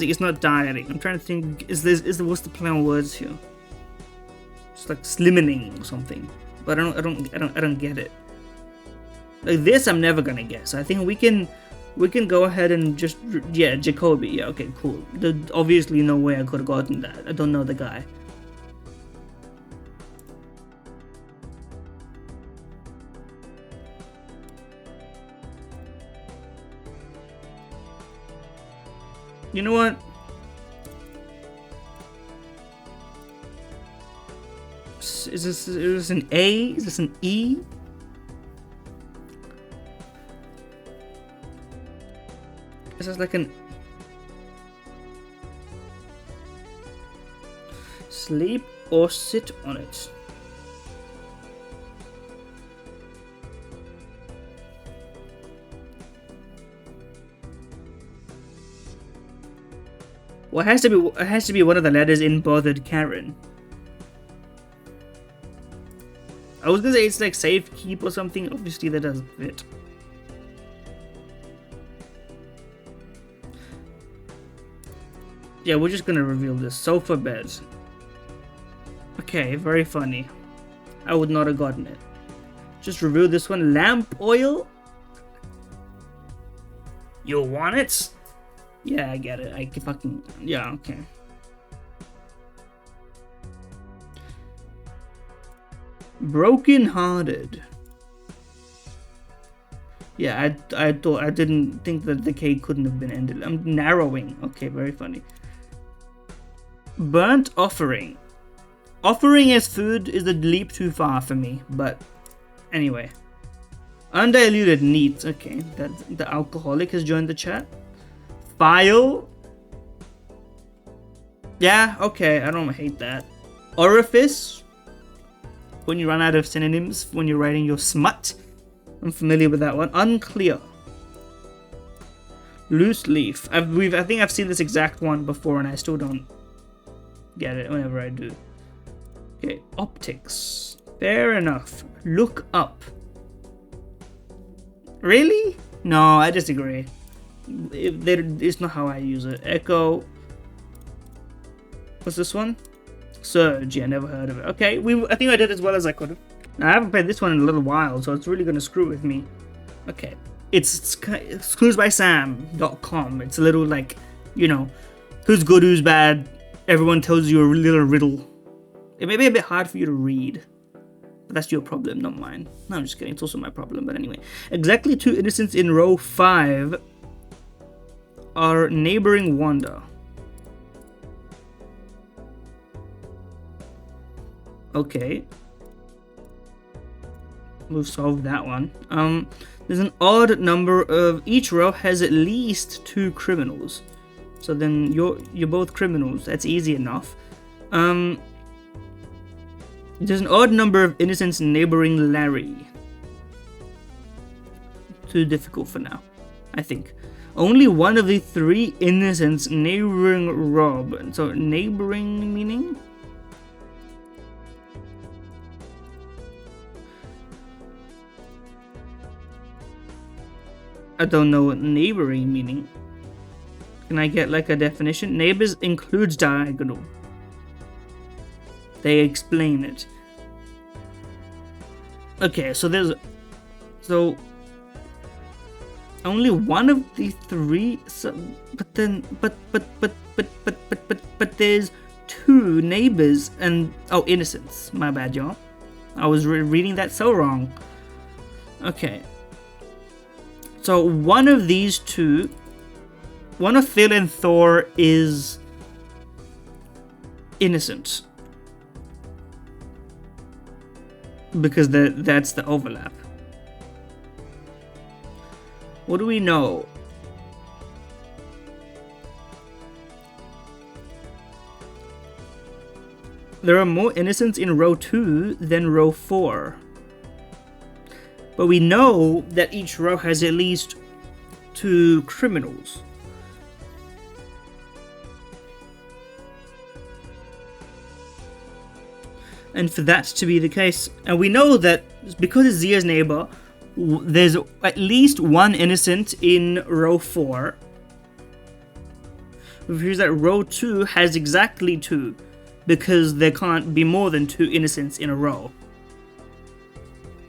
it's not dieting. I'm trying to think. What's the play on words here? It's like slimming or something. But I don't get it. Like this, I'm never gonna guess. I think we can go ahead and just, yeah, Jacoby. Yeah, okay, cool. There's obviously no way I could have gotten that. I don't know the guy. You know what? Is this an A? Is this an E? This is like an sleep or sit on it. Well, it has to be one of the letters in bothered Karen. I was gonna say it's like safe keep or something. Obviously, that doesn't fit. Yeah, we're just gonna reveal this. Sofa bed. Okay, very funny. I would not have gotten it. Just reveal this one. Lamp oil? You want it? Yeah, I get it. I can fucking... Yeah, okay. Broken hearted. Yeah, I didn't think that the K couldn't have been ended. I'm narrowing. Okay, very funny. Burnt offering. Offering as food is a leap too far for me, but anyway. Undiluted neat. Okay, that the alcoholic has joined the chat. File. Yeah, okay, I don't hate that. Orifice. When you run out of synonyms when you're writing your smut. I'm familiar with that one. Unclear. Loose leaf. I think I've seen this exact one before and I still don't get it whenever I do. Okay, optics. Fair enough. Look up. Really? No, I disagree. It's not how I use it. Echo. What's this one? Surge. Yeah, never heard of it. Okay, I think I did as well as I could have. Now, I haven't played this one in a little while, so it's really going to screw with me. Okay. It's cluesbysam.com. It's a little like, you know, who's good, who's bad. Everyone tells you a little riddle. It may be a bit hard for you to read. But that's your problem, not mine. No, I'm just kidding. It's also my problem. But anyway. Exactly 2 innocents in row 5 are neighboring Wanda. Okay. We've solved that one. There's an odd number of... Each row has at least 2 criminals. So then you're both criminals. That's easy enough. There's an odd number of innocents neighboring Larry. Too difficult for now, I think. Only one of the 3 innocents neighboring Rob. So neighboring meaning? I don't know what neighboring meaning. Can I get like a definition? Neighbors includes diagonal. They explain it. Okay, so there's... So... Only one of the 3... So, but then... But there's 2 neighbors and... Oh, innocents. My bad, y'all. I was reading that so wrong. Okay. So one of these 2... One of Phil and Thor is... innocent. Because that's the overlap. What do we know? There are more innocents in row 2 than row 4. But we know that each row has at least 2 criminals. And for that to be the case, and we know that because it's Zia's neighbor, there's at least 1 innocent in row 4. Which means that row 2 has exactly 2, because there can't be more than 2 innocents in a row.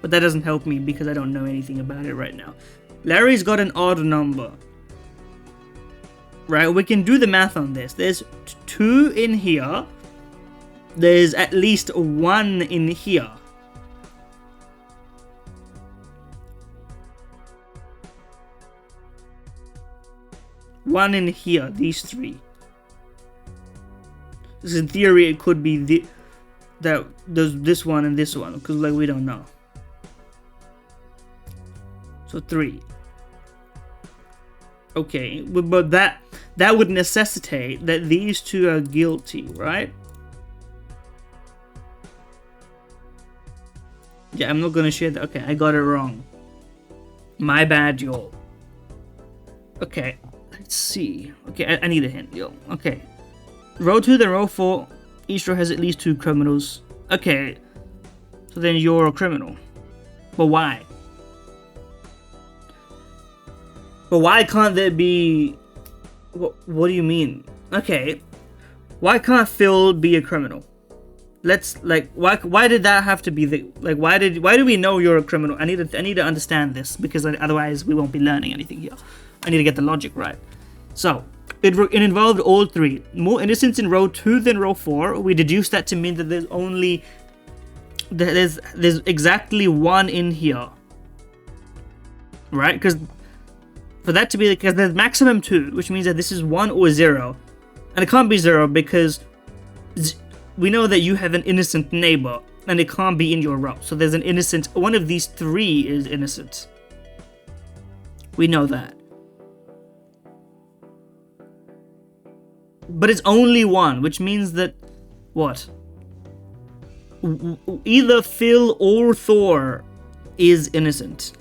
But that doesn't help me because I don't know anything about it right now. Larry's got an odd number. Right, we can do the math on this. There's 2 in here. There's at least 1 in here. One in here, these 3. Because in theory it could be this one and this one, because like we don't know. So 3. Okay, but that would necessitate that these 2 are guilty, right? Yeah, I'm not gonna share that. Okay, I got it wrong. My bad, y'all. Okay, let's see. Okay, I need a hint, yo. Okay, Row 2, then row 4. Each row has at least 2 criminals. Okay, so then you're a criminal. But why? But why can't there be... What do you mean? Okay, why can't Phil be a criminal? Let's, like, why did that have to be the... Like, why do we know you're a criminal? I need to understand this, because otherwise we won't be learning anything here. I need to get the logic right. So, it involved all 3. More innocents in row 2 than row 4. We deduced that to mean that there's only... There's exactly 1 in here. Right? Because... For that to be... Because there's maximum 2, which means that this is 1 or 0. And it can't be 0 because... We know that you have an innocent neighbor. And it can't be in your row. So there's an innocent... One of these 3 is innocent. We know that. But it's only 1, which means that... What? Either Phil or Thor is innocent.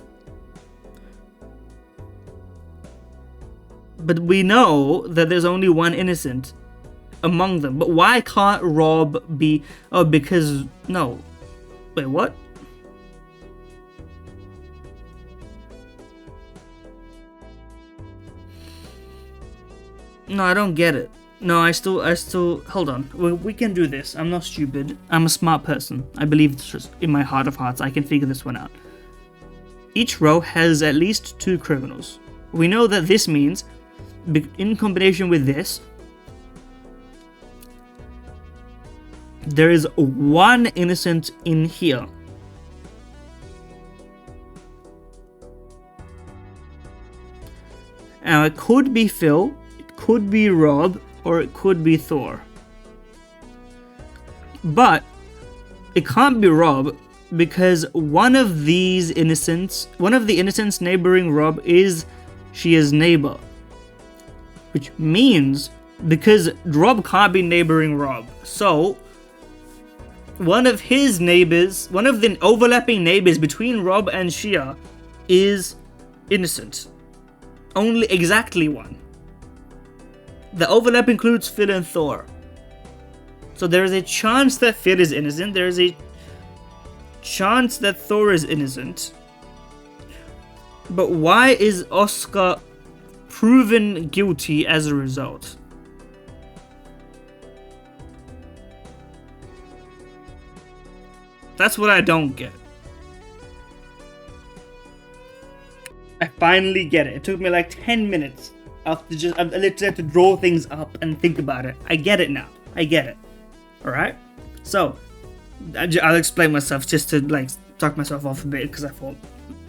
But we know that there's only 1 innocent among them. But why can't Rob be... Oh, because... No. Wait, what? No, I don't get it. No, I still... Hold on. We can do this. I'm not stupid. I'm a smart person. I believe this in my heart of hearts. I can figure this one out. Each row has at least 2 criminals. We know that this means... In combination with this, there is 1 innocent in here. Now it could be Phil, it could be Rob, or it could be Thor. But it can't be Rob because one of the innocents neighboring Rob is Shia's neighbor. Which means, because Rob can't be neighboring Rob, so one of his neighbors, one of the overlapping neighbors between Rob and Shia is innocent. Only exactly 1. The overlap includes Phil and Thor. So there is a chance that Phil is innocent, there is a chance that Thor is innocent. But why is Oscar proven guilty as a result? That's what I don't get. I finally get it. It took me like 10 minutes after I literally had to draw things up and think about it. I get it now. I get it. Alright? So, I'll explain myself just to like talk myself off a bit because I thought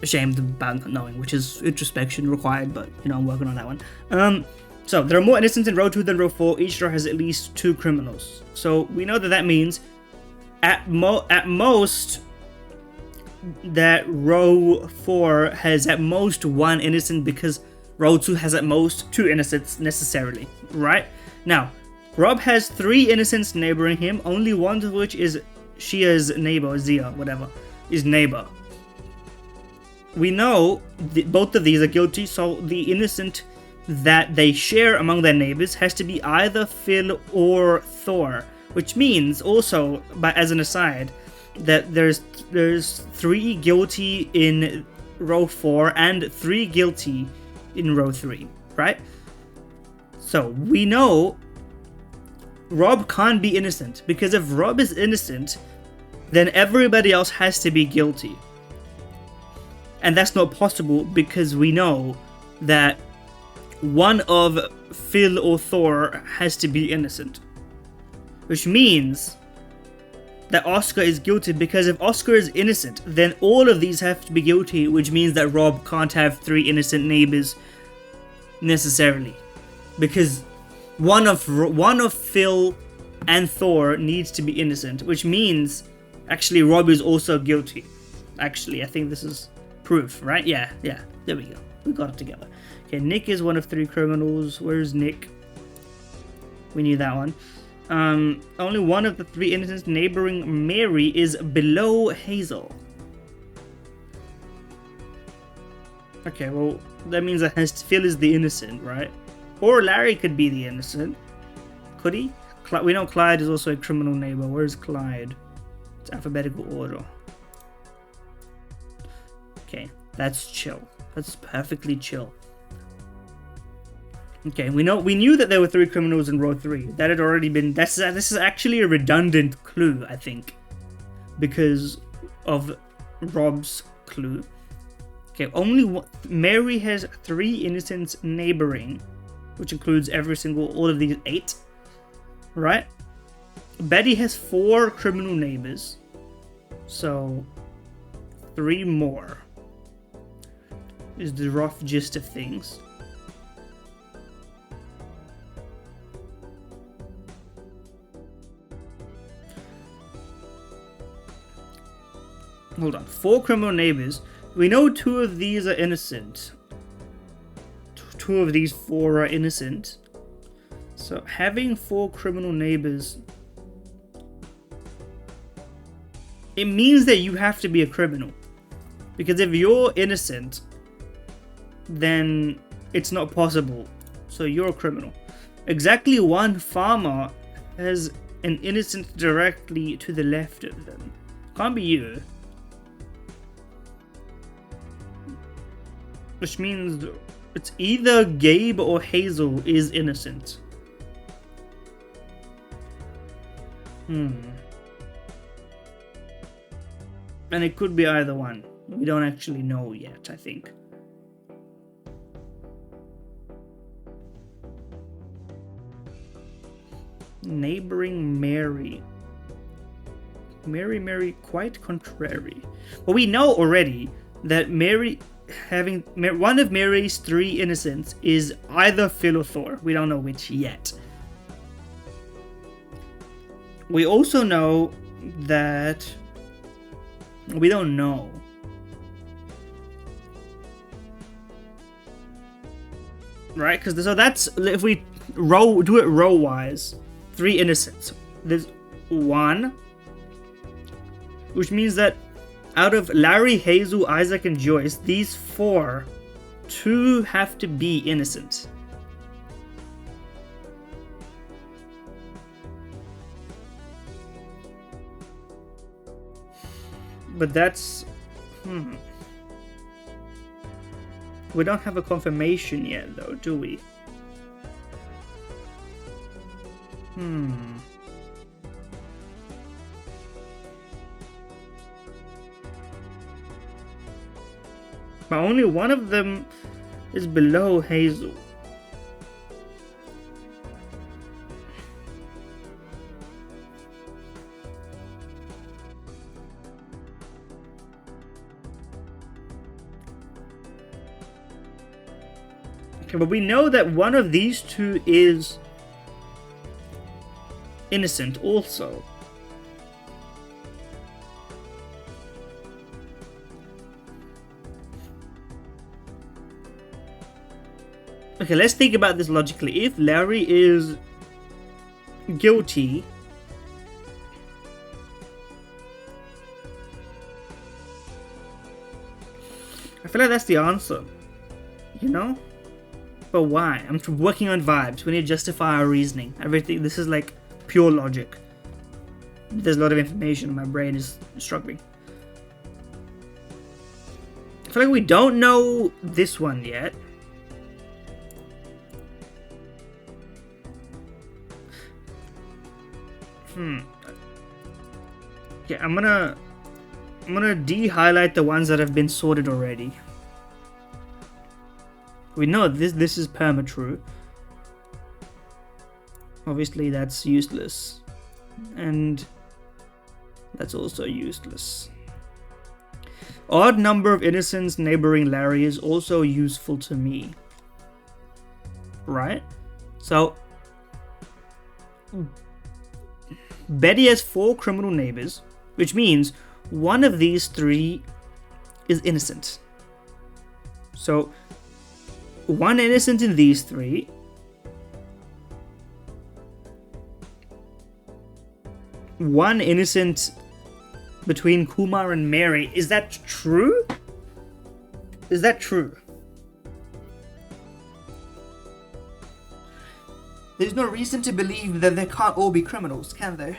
ashamed about not knowing, which is introspection required, but you know, I'm working on that one. So there are more innocents in row 2 than row 4. Each row has at least 2 criminals. So we know that means at most that row 4 has at most 1 innocent because row 2 has at most 2 innocents necessarily, right? Now, Rob has 3 innocents neighboring him, only one of which is Shia's neighbor, Zia, whatever, is neighbor. We know both of these are guilty, so the innocent that they share among their neighbors has to be either Phil or Thor, which means also, as an aside, that there's 3 guilty in row 4 and 3 guilty in row 3, right? So we know Rob can't be innocent, because if Rob is innocent, then everybody else has to be guilty. And that's not possible because we know that one of Phil or Thor has to be innocent. Which means that Oscar is guilty, because if Oscar is innocent, then all of these have to be guilty, which means that Rob can't have 3 innocent neighbors necessarily. Because one of Phil and Thor needs to be innocent, which means actually Rob is also guilty. Actually, I think this is proof, right? Yeah, there we go. We got it together. Okay, Nick is one of 3 criminals. Where's Nick? We knew that one. Only one of the 3 innocents neighboring Mary is below Hazel. Okay, well, that means that Phil is the innocent, right? Or Larry could be the innocent. Could he? We know Clyde is also a criminal neighbor. Where's Clyde? It's alphabetical order. Okay, that's chill. That's perfectly chill. Okay, we knew that there were 3 criminals in row 3. That had already been. This is actually a redundant clue, I think, because of Rob's clue. Okay, only one, Mary has 3 innocents neighboring, which includes all of these 8, right? Betty has 4 criminal neighbors, so 3 more is the rough gist of things. Hold on, 4 criminal neighbors. We know 2 of these are innocent. 2 of these 4 are innocent. So having 4 criminal neighbors, it means that you have to be a criminal. Because if you're innocent, then it's not possible. So you're a criminal. Exactly 1 farmer has an innocent directly to the left of them. Can't be you. Which means it's either Gabe or Hazel is innocent. And it could be either one. We don't actually know yet, I think. Neighboring Mary. Mary, quite contrary. Well, we know already that Mary... having one of Mary's 3 innocents is either Phil or Thor. We don't know which yet. We also know that we don't know. Right? Because so that's if we do it row wise, 3 innocents. There's 1, which means that out of Larry, Hazel, Isaac, and Joyce, these 4, 2 have to be innocent. But that's... We don't have a confirmation yet, though, do we? But only one of them is below Hazel. Okay, but we know that one of these 2 is innocent also. Okay, let's think about this logically. If Larry is guilty, I feel like that's the answer, you know? But why? I'm working on vibes. We need to justify our reasoning. Everything. This is like pure logic. There's a lot of information. My brain is struggling. I feel like we don't know this one yet. Okay, I'm gonna de-highlight the ones that have been sorted already. We know this is perma-true. Obviously that's useless. And that's also useless. Odd number of innocents neighboring Larry is also useful to me. Right? So Betty has 4 criminal neighbors, which means one of these 3 is innocent. So 1 innocent in these 3. One innocent between Kumar and Mary. Is that true? Is that true? There's no reason to believe that they can't all be criminals, can there?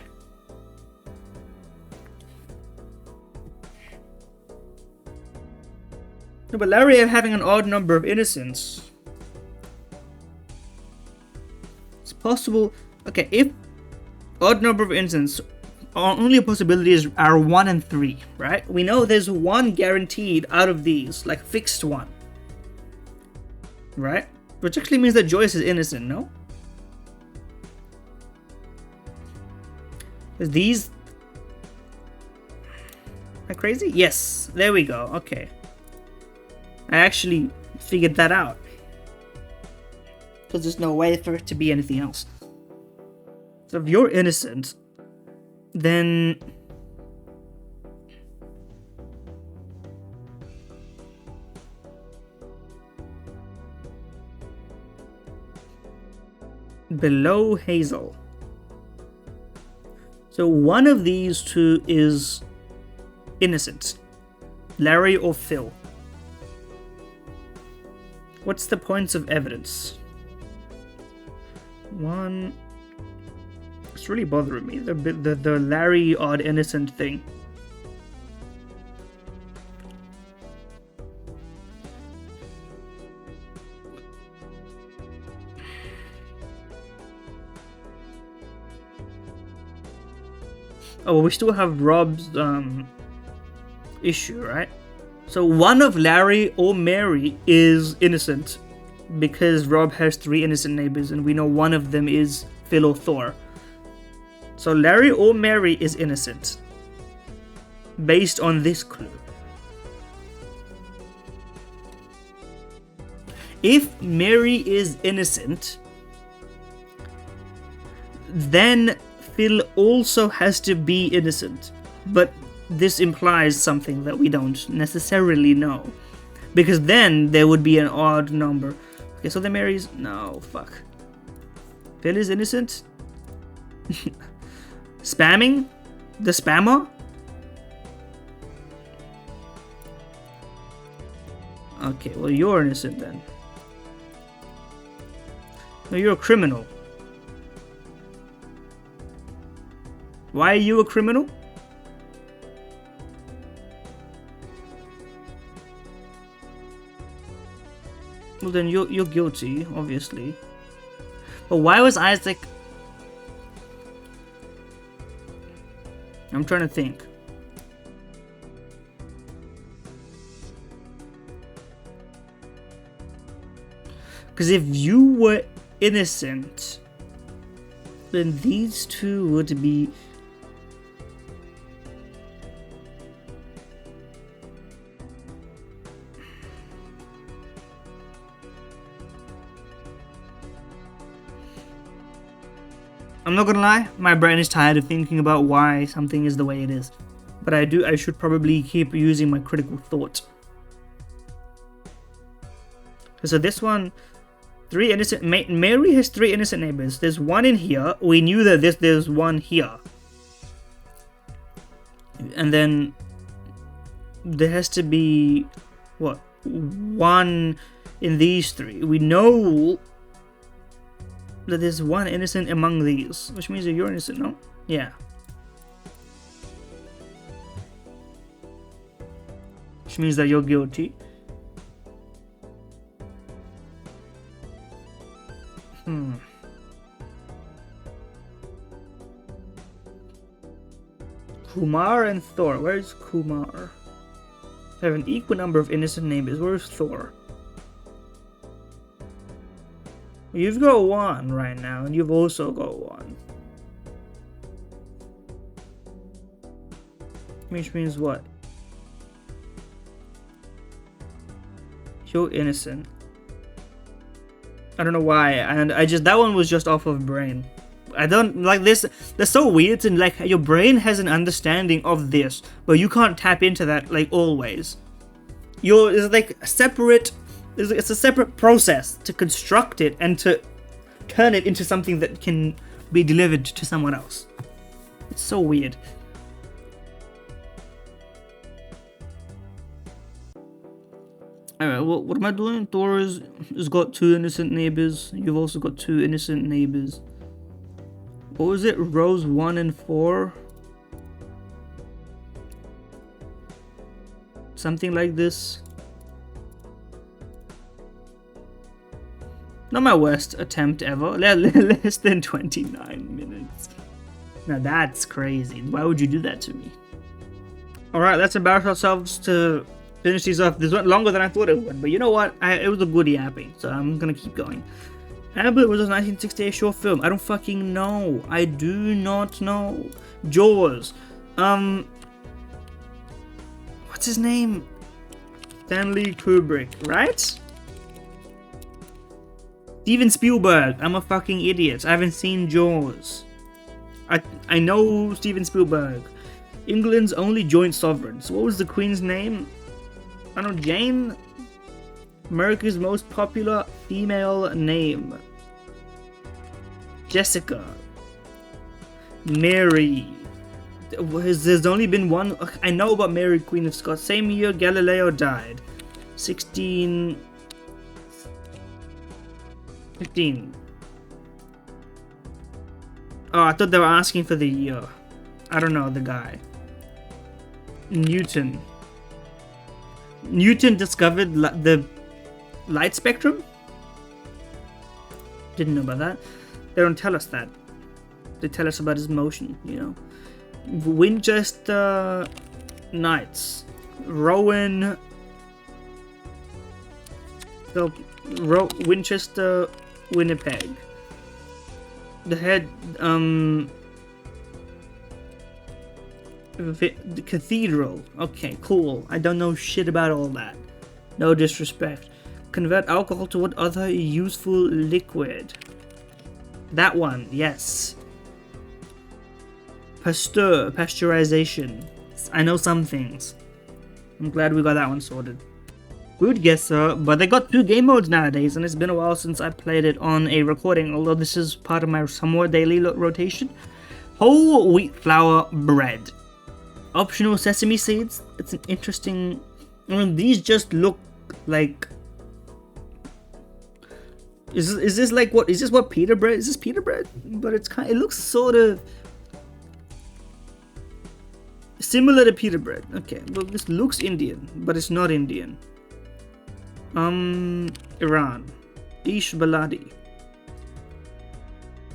No, but Larry having an odd number of innocents. It's possible. Okay, if odd number of innocents, only possibilities are 1 and 3, right? We know there's one guaranteed out of these, like fixed one, right? Which actually means that Joyce is innocent, no? Is these... Am I crazy? Yes, there we go, okay. I actually figured that out. Because there's no way for it to be anything else. So if you're innocent, then... below Hazel. So one of these two is innocent. Larry or Phil. What's the points of evidence? 1... It's really bothering me, the Larry odd innocent thing. Oh, well, we still have Rob's issue, right? So one of Larry or Mary is innocent because Rob has 3 innocent neighbors and we know one of them is Phil or Thor. So Larry or Mary is innocent based on this clue. If Mary is innocent, then Phil also has to be innocent. But this implies something that we don't necessarily know. Because then there would be an odd number. Okay, so the Mary's... No, fuck. Phil is innocent? Spamming? The spammer? Okay, well you're innocent then. No, you're a criminal. Why are you a criminal? Well then you're guilty, obviously. But why was Isaac... I'm trying to think. Because if you were innocent, then these two would be... I'm not gonna lie, my brain is tired of thinking about why something is the way it is. But I should probably keep using my critical thought. So this one, 3 innocent... Mary has 3 innocent neighbors. There's one in here. We knew that there's one here. And then there has to be, what, 1 in these 3. We know that there's 1 innocent among these, which means that you're innocent, no? Yeah. Which means that you're guilty. Kumar and Thor. Where's Kumar? They have an equal number of innocent neighbors. Where's Thor? You've got 1 right now, and you've also got 1. Which means what? You're innocent. I don't know why, and that one was just off of brain. I don't like this. That's so weird, and like your brain has an understanding of this, but you can't tap into that like always. It's like a separate. It's a separate process to construct it and to turn it into something that can be delivered to someone else. It's so weird. Alright, what am I doing? Thor has got 2 innocent neighbors. You've also got 2 innocent neighbors. What was it? Rows 1 and 4? Something like this. Not my worst attempt ever. Less than 29 minutes. Now that's crazy. Why would you do that to me? Alright, let's embarrass ourselves to finish these off. This went longer than I thought it would, but you know what? It was a good yapping, so I'm gonna keep going. Hamlet was a 1968 short film. I don't fucking know. I do not know. Jaws. What's his name? Stanley Kubrick, right? Steven Spielberg. I'm a fucking idiot. I haven't seen Jaws. I know Steven Spielberg. England's only joint sovereign. So what was the Queen's name? I don't know, Jane? America's most popular female name. Jessica. Mary. There's only been one. I know about Mary, Queen of Scots. Same year Galileo died. 15. Oh, I thought they were asking for the year. I don't know the guy. Newton. Newton discovered the light spectrum? Didn't know about that. They don't tell us that. They tell us about his motion, you know. Winchester Knights. Rowan. Winchester, Winnipeg. The head, the cathedral. Okay, cool. I don't know shit about all that. No disrespect. Convert alcohol to what other useful liquid? That one, yes. Pasteurization. I know some things. I'm glad we got that one sorted. Good guesser, but they got 2 game modes nowadays, and it's been a while since I played it on a recording, although this is part of my somewhat daily rotation. Whole wheat flour bread. Optional sesame seeds. It's an interesting... I mean, these just look like... Is this like what? Is this what pita bread? Is this pita bread? But it's kind. It looks sort of similar to pita bread. Okay, well this looks Indian, but it's not Indian. Iran, Ish Baladi.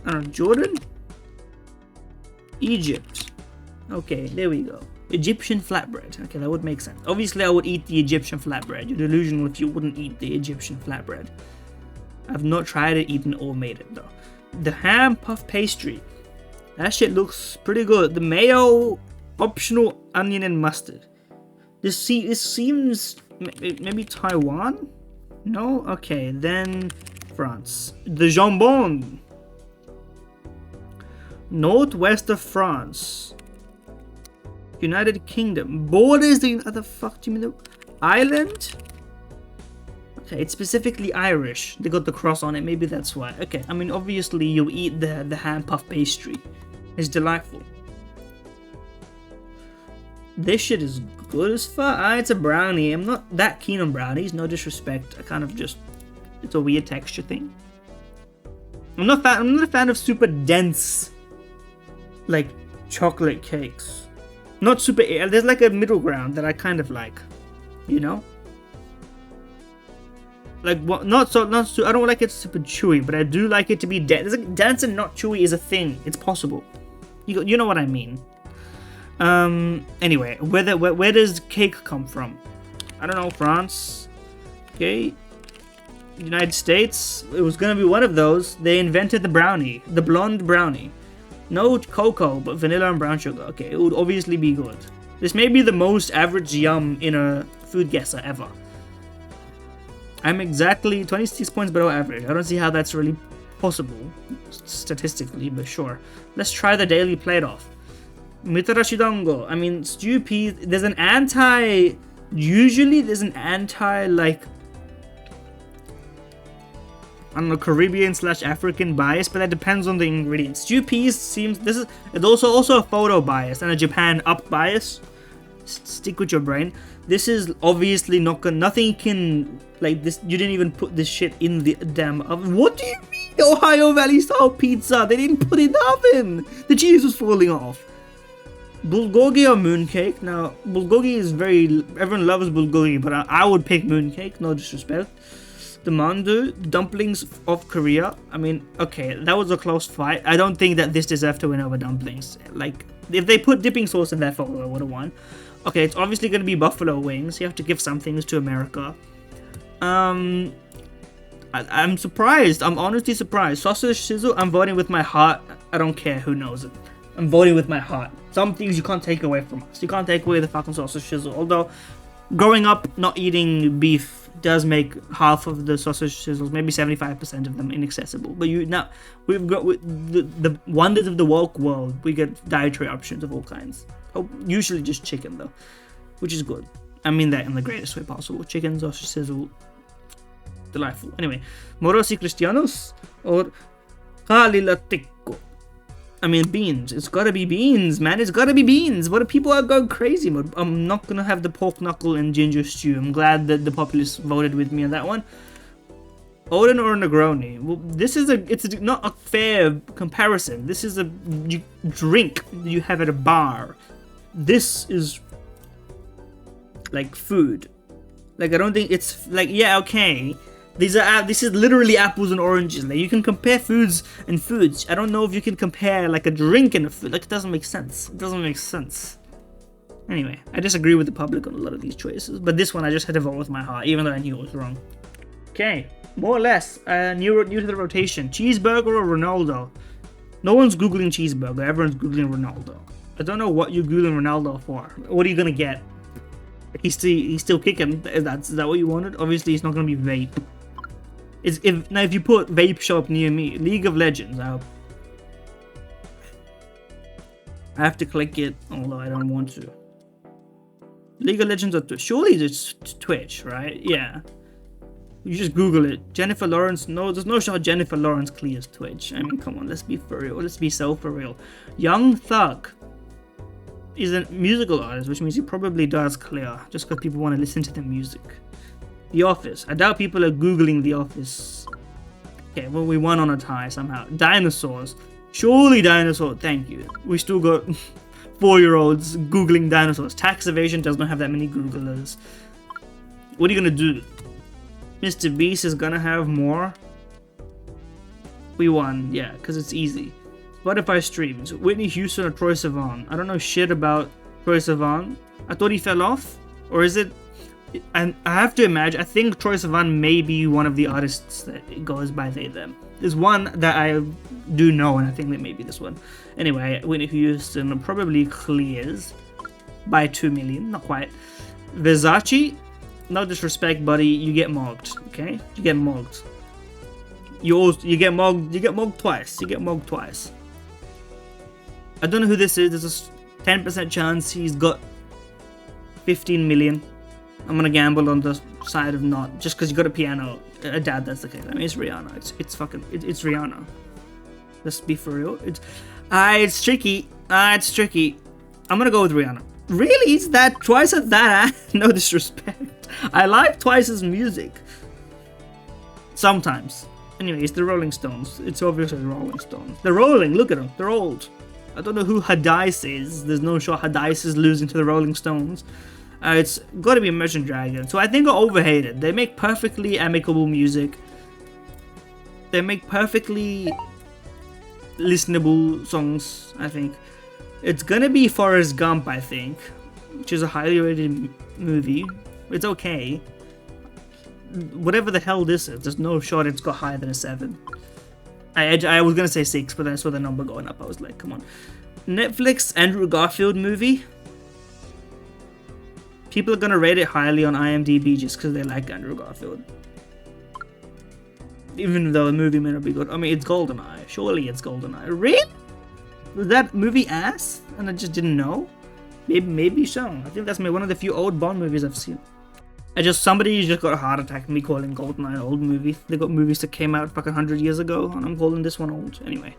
I don't know, Jordan, Egypt. Okay, there we go. Egyptian flatbread. Okay, that would make sense. Obviously, I would eat the Egyptian flatbread. You're delusional if you wouldn't eat the Egyptian flatbread. I've not tried it, eaten, or made it though. The ham puff pastry. That shit looks pretty good. The mayo, optional onion and mustard. This seems maybe Taiwan? No? Okay, then France. The jambon. Northwest of France. United Kingdom. Borders the other fuck do you mean the island? Okay, it's specifically Irish. They got the cross on it, maybe that's why. Okay, I mean obviously you eat the ham puff pastry. It's delightful. This shit is good as fuck. It's a brownie. I'm not that keen on brownies, no disrespect. I kind of just, it's a weird texture thing. I'm not a fan of super dense, like, chocolate cakes. Not super, there's like a middle ground that I kind of like, you know? Like, what, not so, I don't like it super chewy, but I do like it to be dense. Like, dense and not chewy is a thing. It's possible. You know what I mean. Anyway, where does cake come from? I don't know, France. Okay. United States. It was gonna be one of those. They invented the brownie. The blonde brownie. No cocoa, but vanilla and brown sugar. Okay, it would obviously be good. This may be the most average yum in a food guesser ever. I'm exactly 26 points below average. I don't see how that's really possible, statistically, but sure. Let's try the daily plate off. Mitarashidongo. I mean, stew peas. There's an anti... Usually there's an anti, like... I don't know, Caribbean/African bias, but that depends on the ingredients. Stew peas seems... It's also a photo bias and a Japan up bias. stick with your brain. This is obviously not gonna. Nothing can like this. You didn't even put this shit in the damn oven. What do you mean, Ohio Valley style pizza? They didn't put it in the oven. The cheese was falling off. Bulgogi or mooncake? Now, bulgogi is very. Everyone loves bulgogi, but I would pick mooncake. No disrespect. The mandu, dumplings of Korea. I mean, okay, that was a close fight. I don't think that this deserved to win over dumplings. Like, if they put dipping sauce in that photo, I would have won. Okay, it's obviously going to be buffalo wings. You have to give some things to America. I'm surprised. I'm honestly surprised. Sausage sizzle, I'm voting with my heart. I don't care who knows it. I'm voting with my heart. Some things you can't take away from us. You can't take away the fucking sausage sizzle. Although, growing up not eating beef does make half of the sausage sizzles, maybe 75% of them, inaccessible. But we've got the wonders of the woke world. We get dietary options of all kinds. Usually just chicken though, which is good. I mean that in the greatest way possible. Chicken, sausage sizzle, delightful. Anyway, moros y cristianos or calilatico. I mean, beans. It's gotta be beans, man. It's gotta be beans. What if people are going crazy mode? I'm not gonna have the pork knuckle and ginger stew. I'm glad that the populace voted with me on that one. Odin or Negroni? Well, it's not a fair comparison. This is a drink you have at a bar. This is like food. Like, I don't think it's like, yeah, okay. This is literally apples and oranges. Like, you can compare foods and foods. I don't know if you can compare like a drink and a food. Like, it doesn't make sense. It doesn't make sense. Anyway, I disagree with the public on a lot of these choices, but this one I just had to vote with my heart, even though I knew it was wrong. Okay, more or less, new to the rotation. Cheeseburger or Ronaldo? No one's googling cheeseburger. Everyone's googling Ronaldo. I don't know what you're googling Ronaldo for. What are you gonna get? He's still kicking. Is that what you wanted? Obviously, it's not gonna be vape. If you put vape shop near me, League of Legends, I have to click it, although I don't want to. League of Legends or Twitch? Surely it's Twitch, right? Yeah. You just Google it. Jennifer Lawrence. No, there's no shot Jennifer Lawrence clears Twitch. I mean, come on, let's be for real. Let's be so for real. Young Thug is a musical artist, which means he probably does clear, just because people want to listen to the music. The Office. I doubt people are googling The Office. Okay, well, we won on a tie somehow. Dinosaurs. Surely dinosaur. Thank you. We still got 4-year-olds googling dinosaurs. Tax evasion does not have that many googlers. What are you gonna do? Mr. Beast is gonna have more. We won, yeah, because it's easy. Spotify streams. Whitney Houston or Troye Sivan? I don't know shit about Troye Sivan. I thought he fell off, or is it? And I have to imagine, I think Troye Sivan may be one of the artists that goes by they, them. There's one that I do know, and I think that may be this one. Anyway, Whitney Houston probably clears by 2 million, not quite. Versace, no disrespect, buddy, you get mogged, okay? You get mogged. You get mogged twice. You get mogged twice. I don't know who this is. There's a 10% chance he's got 15 million. I'm gonna gamble on the side of not, just because you got a piano. I doubt that's the case. I mean, it's Rihanna. It's Rihanna. Let's be for real. It's tricky. It's tricky. I'm gonna go with Rihanna. Really? It's that Twice at that? No disrespect. I like Twice's music. Sometimes. Anyway, it's the Rolling Stones. It's obviously the Rolling Stones. They're rolling. Look at them. They're old. I don't know who Hadice is. There's no shot Hadice is losing to the Rolling Stones. It's got to be Imagine Dragons, who I think are overhated. They make perfectly amicable music. They make perfectly listenable songs, I think. It's gonna be Forrest Gump, I think, which is a highly rated movie. It's okay. Whatever the hell this is, there's no shot it's got higher than a 7. I was gonna say 6, but then I saw the number going up. I was like, come on. Netflix Andrew Garfield movie. People are gonna rate it highly on IMDb just because they like Andrew Garfield. Even though the movie may not be good. I mean, it's GoldenEye. Surely it's GoldenEye. Really? Was that movie ass? And I just didn't know? Maybe so. I think that's one of the few old Bond movies I've seen. Somebody just got a heart attack me calling GoldenEye an old movie. They got movies that came out fucking 100 years ago, and I'm calling this one old. Anyway.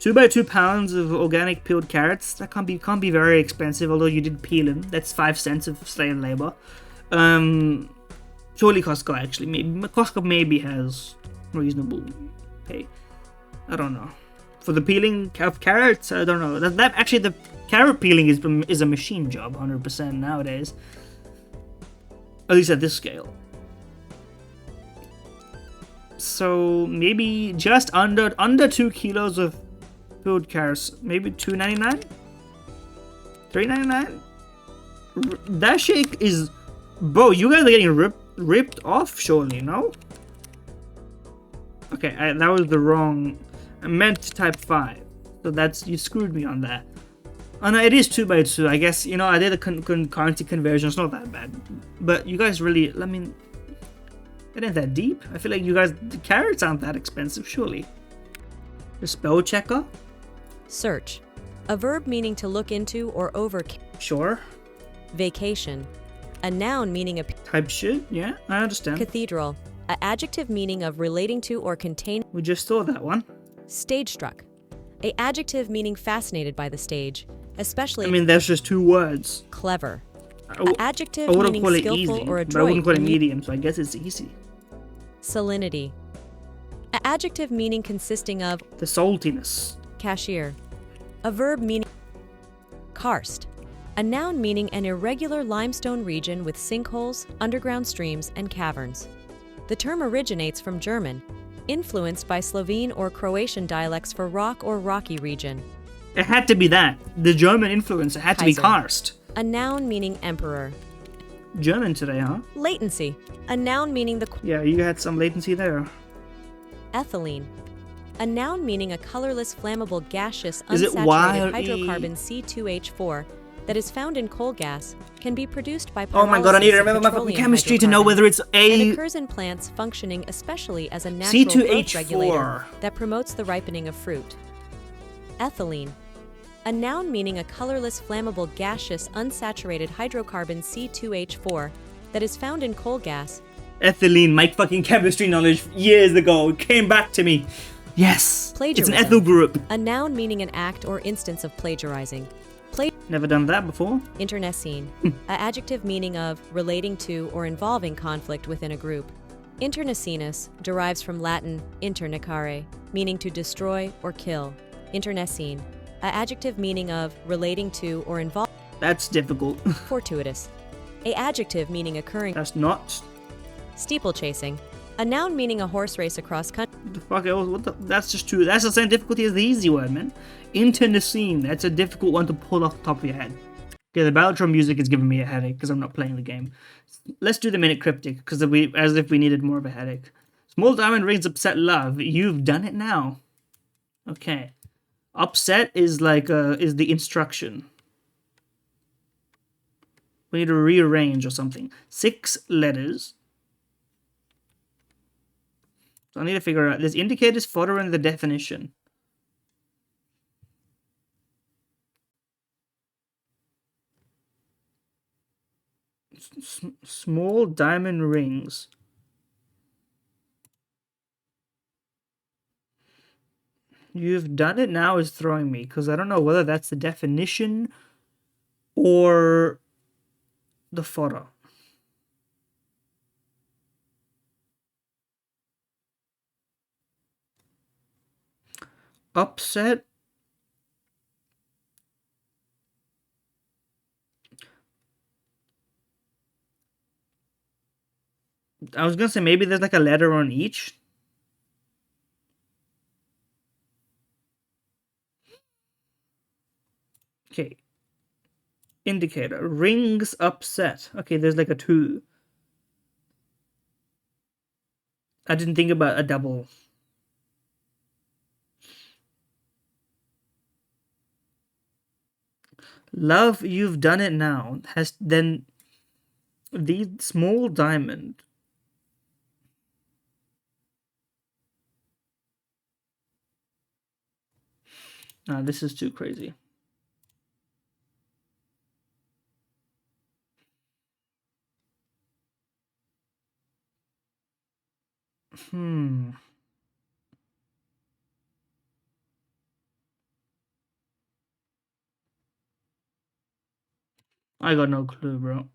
2 by 2 pounds of organic peeled carrots. That can't be very expensive, although you did peel them. That's 5 cents of slave labor. Surely Costco actually, Costco maybe has reasonable pay. I don't know. For the peeling of carrots, I don't know. That actually, the carrot peeling is a machine job, 100% nowadays. At least at this scale. So maybe just under 2 kilos of peeled carrots, maybe $2.99, $3.99. That shake is, bro. You guys are getting ripped off, surely, no? Okay, that was the wrong. I meant to type 5, so you screwed me on that. Oh no, it is 2 by 2. I guess, I did a currency conversion. It's not that bad, but you guys really, it ain't that deep. I feel like you guys, the carrots aren't that expensive, surely. The spell checker. Search, a verb meaning to look into or over. Sure. Vacation, a noun meaning a type shit. Yeah, I understand. Cathedral, an adjective meaning of relating to or containing. We just saw that one. Stage struck, a adjective meaning fascinated by the stage, especially. I mean, there's just 2 words. Clever, an adjective meaning call it skillful easy, or adroit. but I wouldn't call it medium, so I guess it's easy. Salinity, an adjective meaning consisting of. The saltiness. Cashier, a verb meaning. Karst, a noun meaning an irregular limestone region with sinkholes, underground streams, and caverns. The term originates from German, influenced by Slovene or Croatian dialects for rock or rocky region. It had to be that. The German influence, it had to be karst. A noun meaning emperor. German today, huh? Latency, a noun meaning the. Yeah, you had some latency there. Ethylene, a noun meaning a colorless, flammable, gaseous, Is it unsaturated hydrocarbon C2H4 that is found in coal gas, can be produced by pyrolysis. Oh my god, I need to remember my fucking chemistry to know whether it's and occurs in plants functioning especially as a natural growth regulator C2H4 that promotes the ripening of fruit. Ethylene, a noun meaning a colorless, flammable, gaseous, unsaturated hydrocarbon C2H4 that is found in coal gas. Ethylene, my fucking chemistry knowledge years ago came back to me. Yes, Plagiarism, it's an ethyl group. A noun meaning an act or instance of plagiarizing. Never done that before. Internecine, an adjective meaning of, relating to, or involving conflict within a group. Internecinus derives from Latin internecare, meaning to destroy or kill. Internecine, an adjective meaning of, relating to, or involving. That's difficult. Fortuitous, an adjective meaning occurring. That's not. Steeplechasing, a noun meaning a horse race across country. The fuck else? That's just true. That's the same difficulty as the easy word, man. Internecine. That's a difficult one to pull off the top of your head. Okay, the Battletron music is giving me a headache because I'm not playing the game. Let's do the minute cryptic because as if we needed more of a headache. Small diamond rings upset love. You've done it now. Okay. Upset is like is the instruction. We need to rearrange or something. 6 letters. So I need to figure out. There's indicators, fodder, and the definition. Small diamond rings. You've done it now is throwing me because I don't know whether that's the definition or the fodder. Upset. I was gonna say maybe there's like a letter on each. Okay. Indicator. Rings upset. Okay, there's like a 2. I didn't think about a double. Love, you've done it now. Has then the small diamond. Nah, this is too crazy. I got no clue, bro.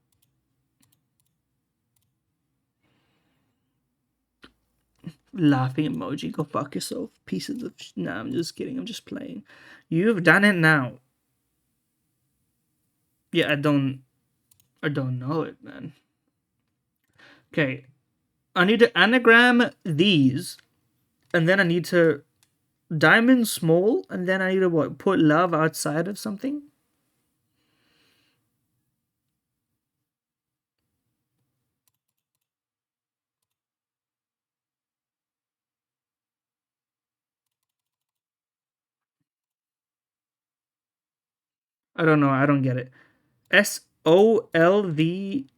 Laughing emoji. Go fuck yourself. Pieces of. Nah, I'm just kidding. I'm just playing. You've done it now. Yeah, I don't know it, man. Okay, I need to anagram these, and then I need to diamond small, and then I need to what? Put love outside of something. I don't know. I don't get it. SOLVED.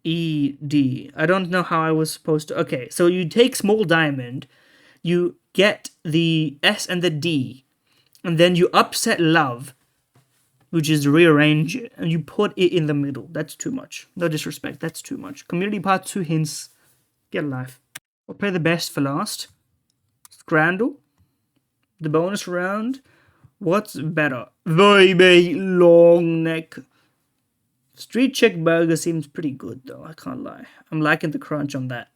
I don't know how I was supposed to. Okay, so you take small diamond, you get the S and the D, and then you upset love, which is rearrange it, and you put it in the middle. That's too much. No disrespect. That's too much. Community part 2 hints. Get a life. I'll play the best for last. Scrandle. The bonus round. What's better? Very long neck. Street Chick Burger seems pretty good though, I can't lie. I'm liking the crunch on that.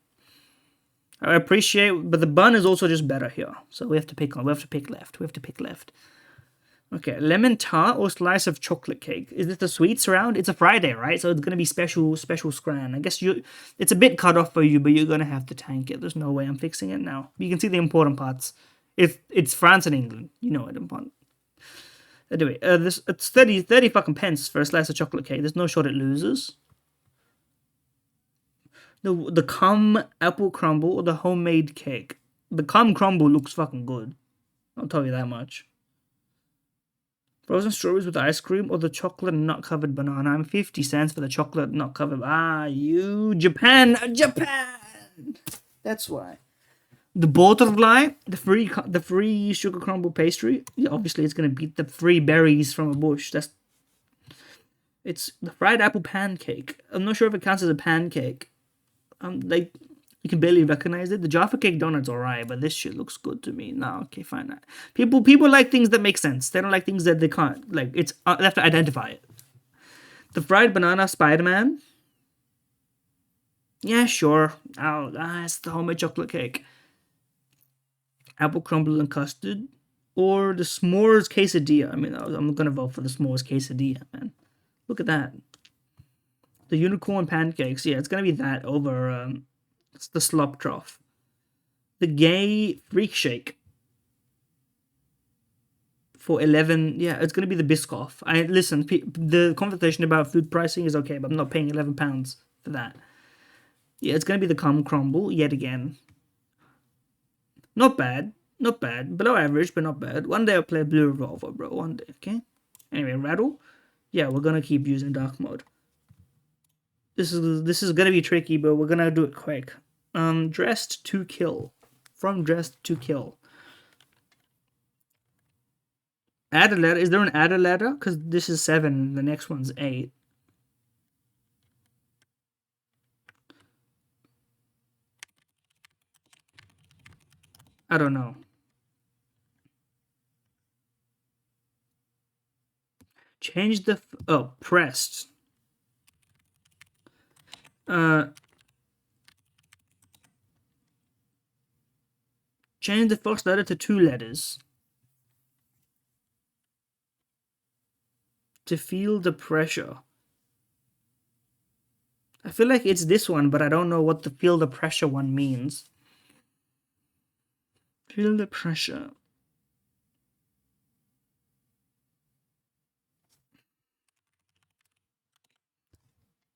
I appreciate, but the bun is also just better here. So we have to pick left. Okay, lemon tart or slice of chocolate cake. Is this the sweets round? It's a Friday, right? So it's gonna be special scran. I guess it's a bit cut off for you, but you're gonna have to tank it. There's no way I'm fixing it now. You can see the important parts. It's France and England. You know it important. Anyway, it's 30 fucking pence for a slice of chocolate cake. There's no shot it loses. The cum apple crumble or the homemade cake. The cum crumble looks fucking good. I'll tell you that much. Frozen strawberries with ice cream or the chocolate nut covered banana. I'm 50 cents for the chocolate nut covered. You Japan. That's why. The butterfly, the free sugar crumble pastry. Yeah, obviously it's gonna beat the free berries from a bush. It's the fried apple pancake. I'm not sure if it counts as a pancake. Like you can barely recognize it. The Jaffa Cake donut's alright, but this shit looks good to me. No, okay, fine. People like things that make sense. They don't like things that they can't. Like it's they have to identify it. The fried banana Spider-Man. Yeah, sure. It's the homemade chocolate cake. Apple crumble and custard, or the s'mores quesadilla. I mean, I'm gonna vote for the s'mores quesadilla, man. Look at that. The unicorn pancakes. Yeah, it's gonna be that over it's the slop trough. The gay freak shake for 11. Yeah, it's gonna be the Biscoff. Listen. The conversation about food pricing is okay, but I'm not paying £11 for that. Yeah, it's gonna be the cum crumble yet again. Not bad. Not bad. Below average, but not bad. One day I'll play Blue Revolver, bro. One day, okay? Anyway, Rattle. Yeah, we're gonna keep using dark mode. This is gonna be tricky, but we're gonna do it quick. Dressed to kill. From dressed to kill. Add a letter. Is there an add a letter? Because this is 7, the next one's 8. I don't know. Change the pressed. Change the first letter to 2 letters. To feel the pressure. I feel like it's this one, but I don't know what the feel the pressure one means. Feel the pressure.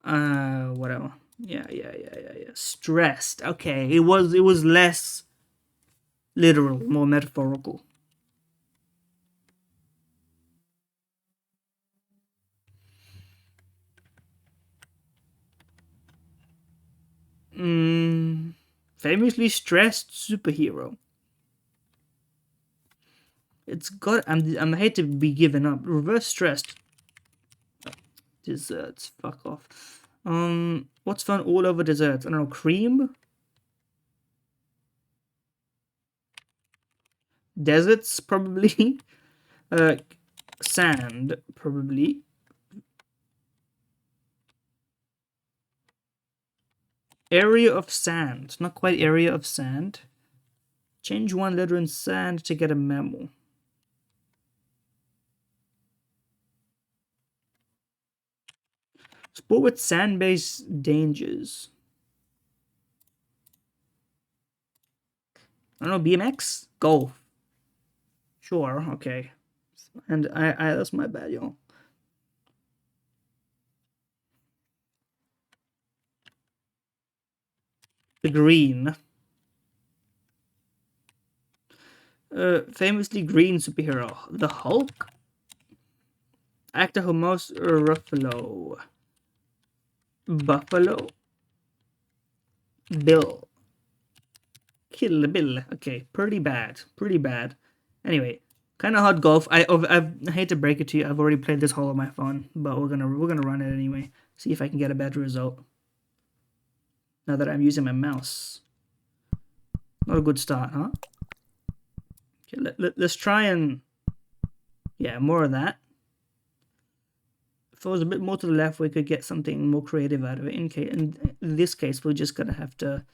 Whatever. Yeah. Stressed. Okay, it was less literal, more metaphorical. Famously stressed superhero. It's got. I'm hate to be given up. Reverse stressed. Desserts. Fuck off. What's fun all over desserts? I don't know. Cream. Deserts probably. Sand probably. Area of sand. Not quite area of sand. Change one letter in sand to get a memo. Sport with sand-based dangers. I don't know, BMX? Golf. Sure, okay. And I that's my bad, y'all. The green. Famously green superhero. The Hulk? Actor who most Ruffalo. Buffalo. Bill. Kill Bill. Okay, pretty bad. Pretty bad. Anyway, kind of hard golf. I hate to break it to you. I've already played this hole on my phone, but we're gonna run it anyway. See if I can get a better result. Now that I'm using my mouse. Not a good start, huh? Okay, let's try and... Yeah, more of that. If it was a bit more to the left, we could get something more creative out of it. In this case, we're just going to have to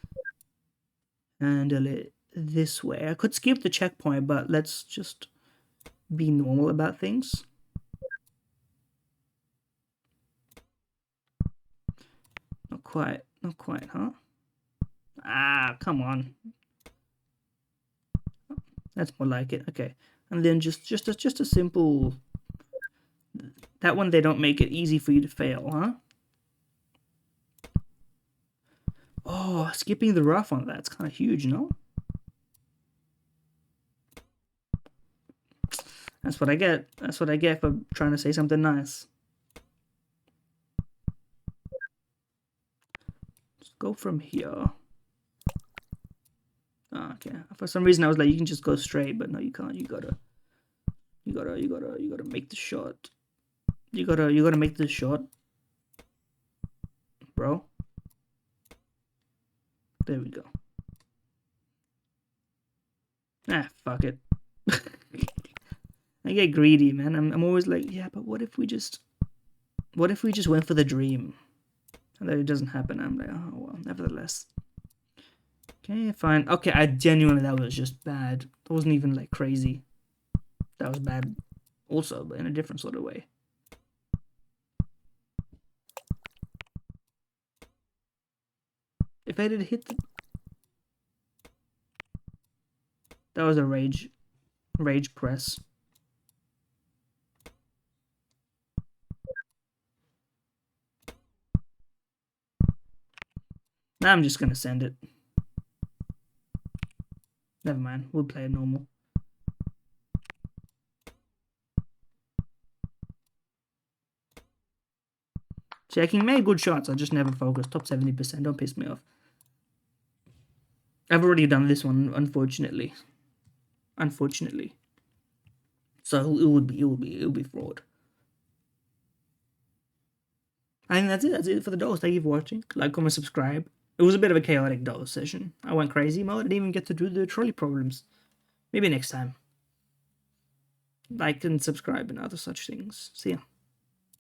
handle it this way. I could skip the checkpoint, but let's just be normal about things. Not quite, huh? Ah, come on. That's more like it. Okay, and then just a simple. That one, they don't make it easy for you to fail, huh? Oh, skipping the rough on that's kind of huge, no? That's what I get. That's what I get for trying to say something nice. Just go from here. Oh, okay. For some reason, I was like, you can just go straight, but no, you can't. You gotta make the shot. You gotta make the shot, bro. There we go. Ah, fuck it. I get greedy, man. I'm always like, yeah, but what if we just went for the dream? And then it doesn't happen. I'm like, oh well, nevertheless. Okay, fine. Okay, that was just bad. That wasn't even like crazy. That was bad also, but in a different sort of way. If I did hit the... That was a rage press. Now I'm just gonna send it. Never mind, we'll play it normal. Checking, made good shots, I just never focused. Top 70%, don't piss me off. I've already done this one, unfortunately. So it will be fraud. I think that's it for the dose. Thank you for watching. Like, comment, subscribe. It was a bit of a chaotic dose session. I went crazy mode. I didn't even get to do the trolley problems. Maybe next time. Like and subscribe and other such things. See ya.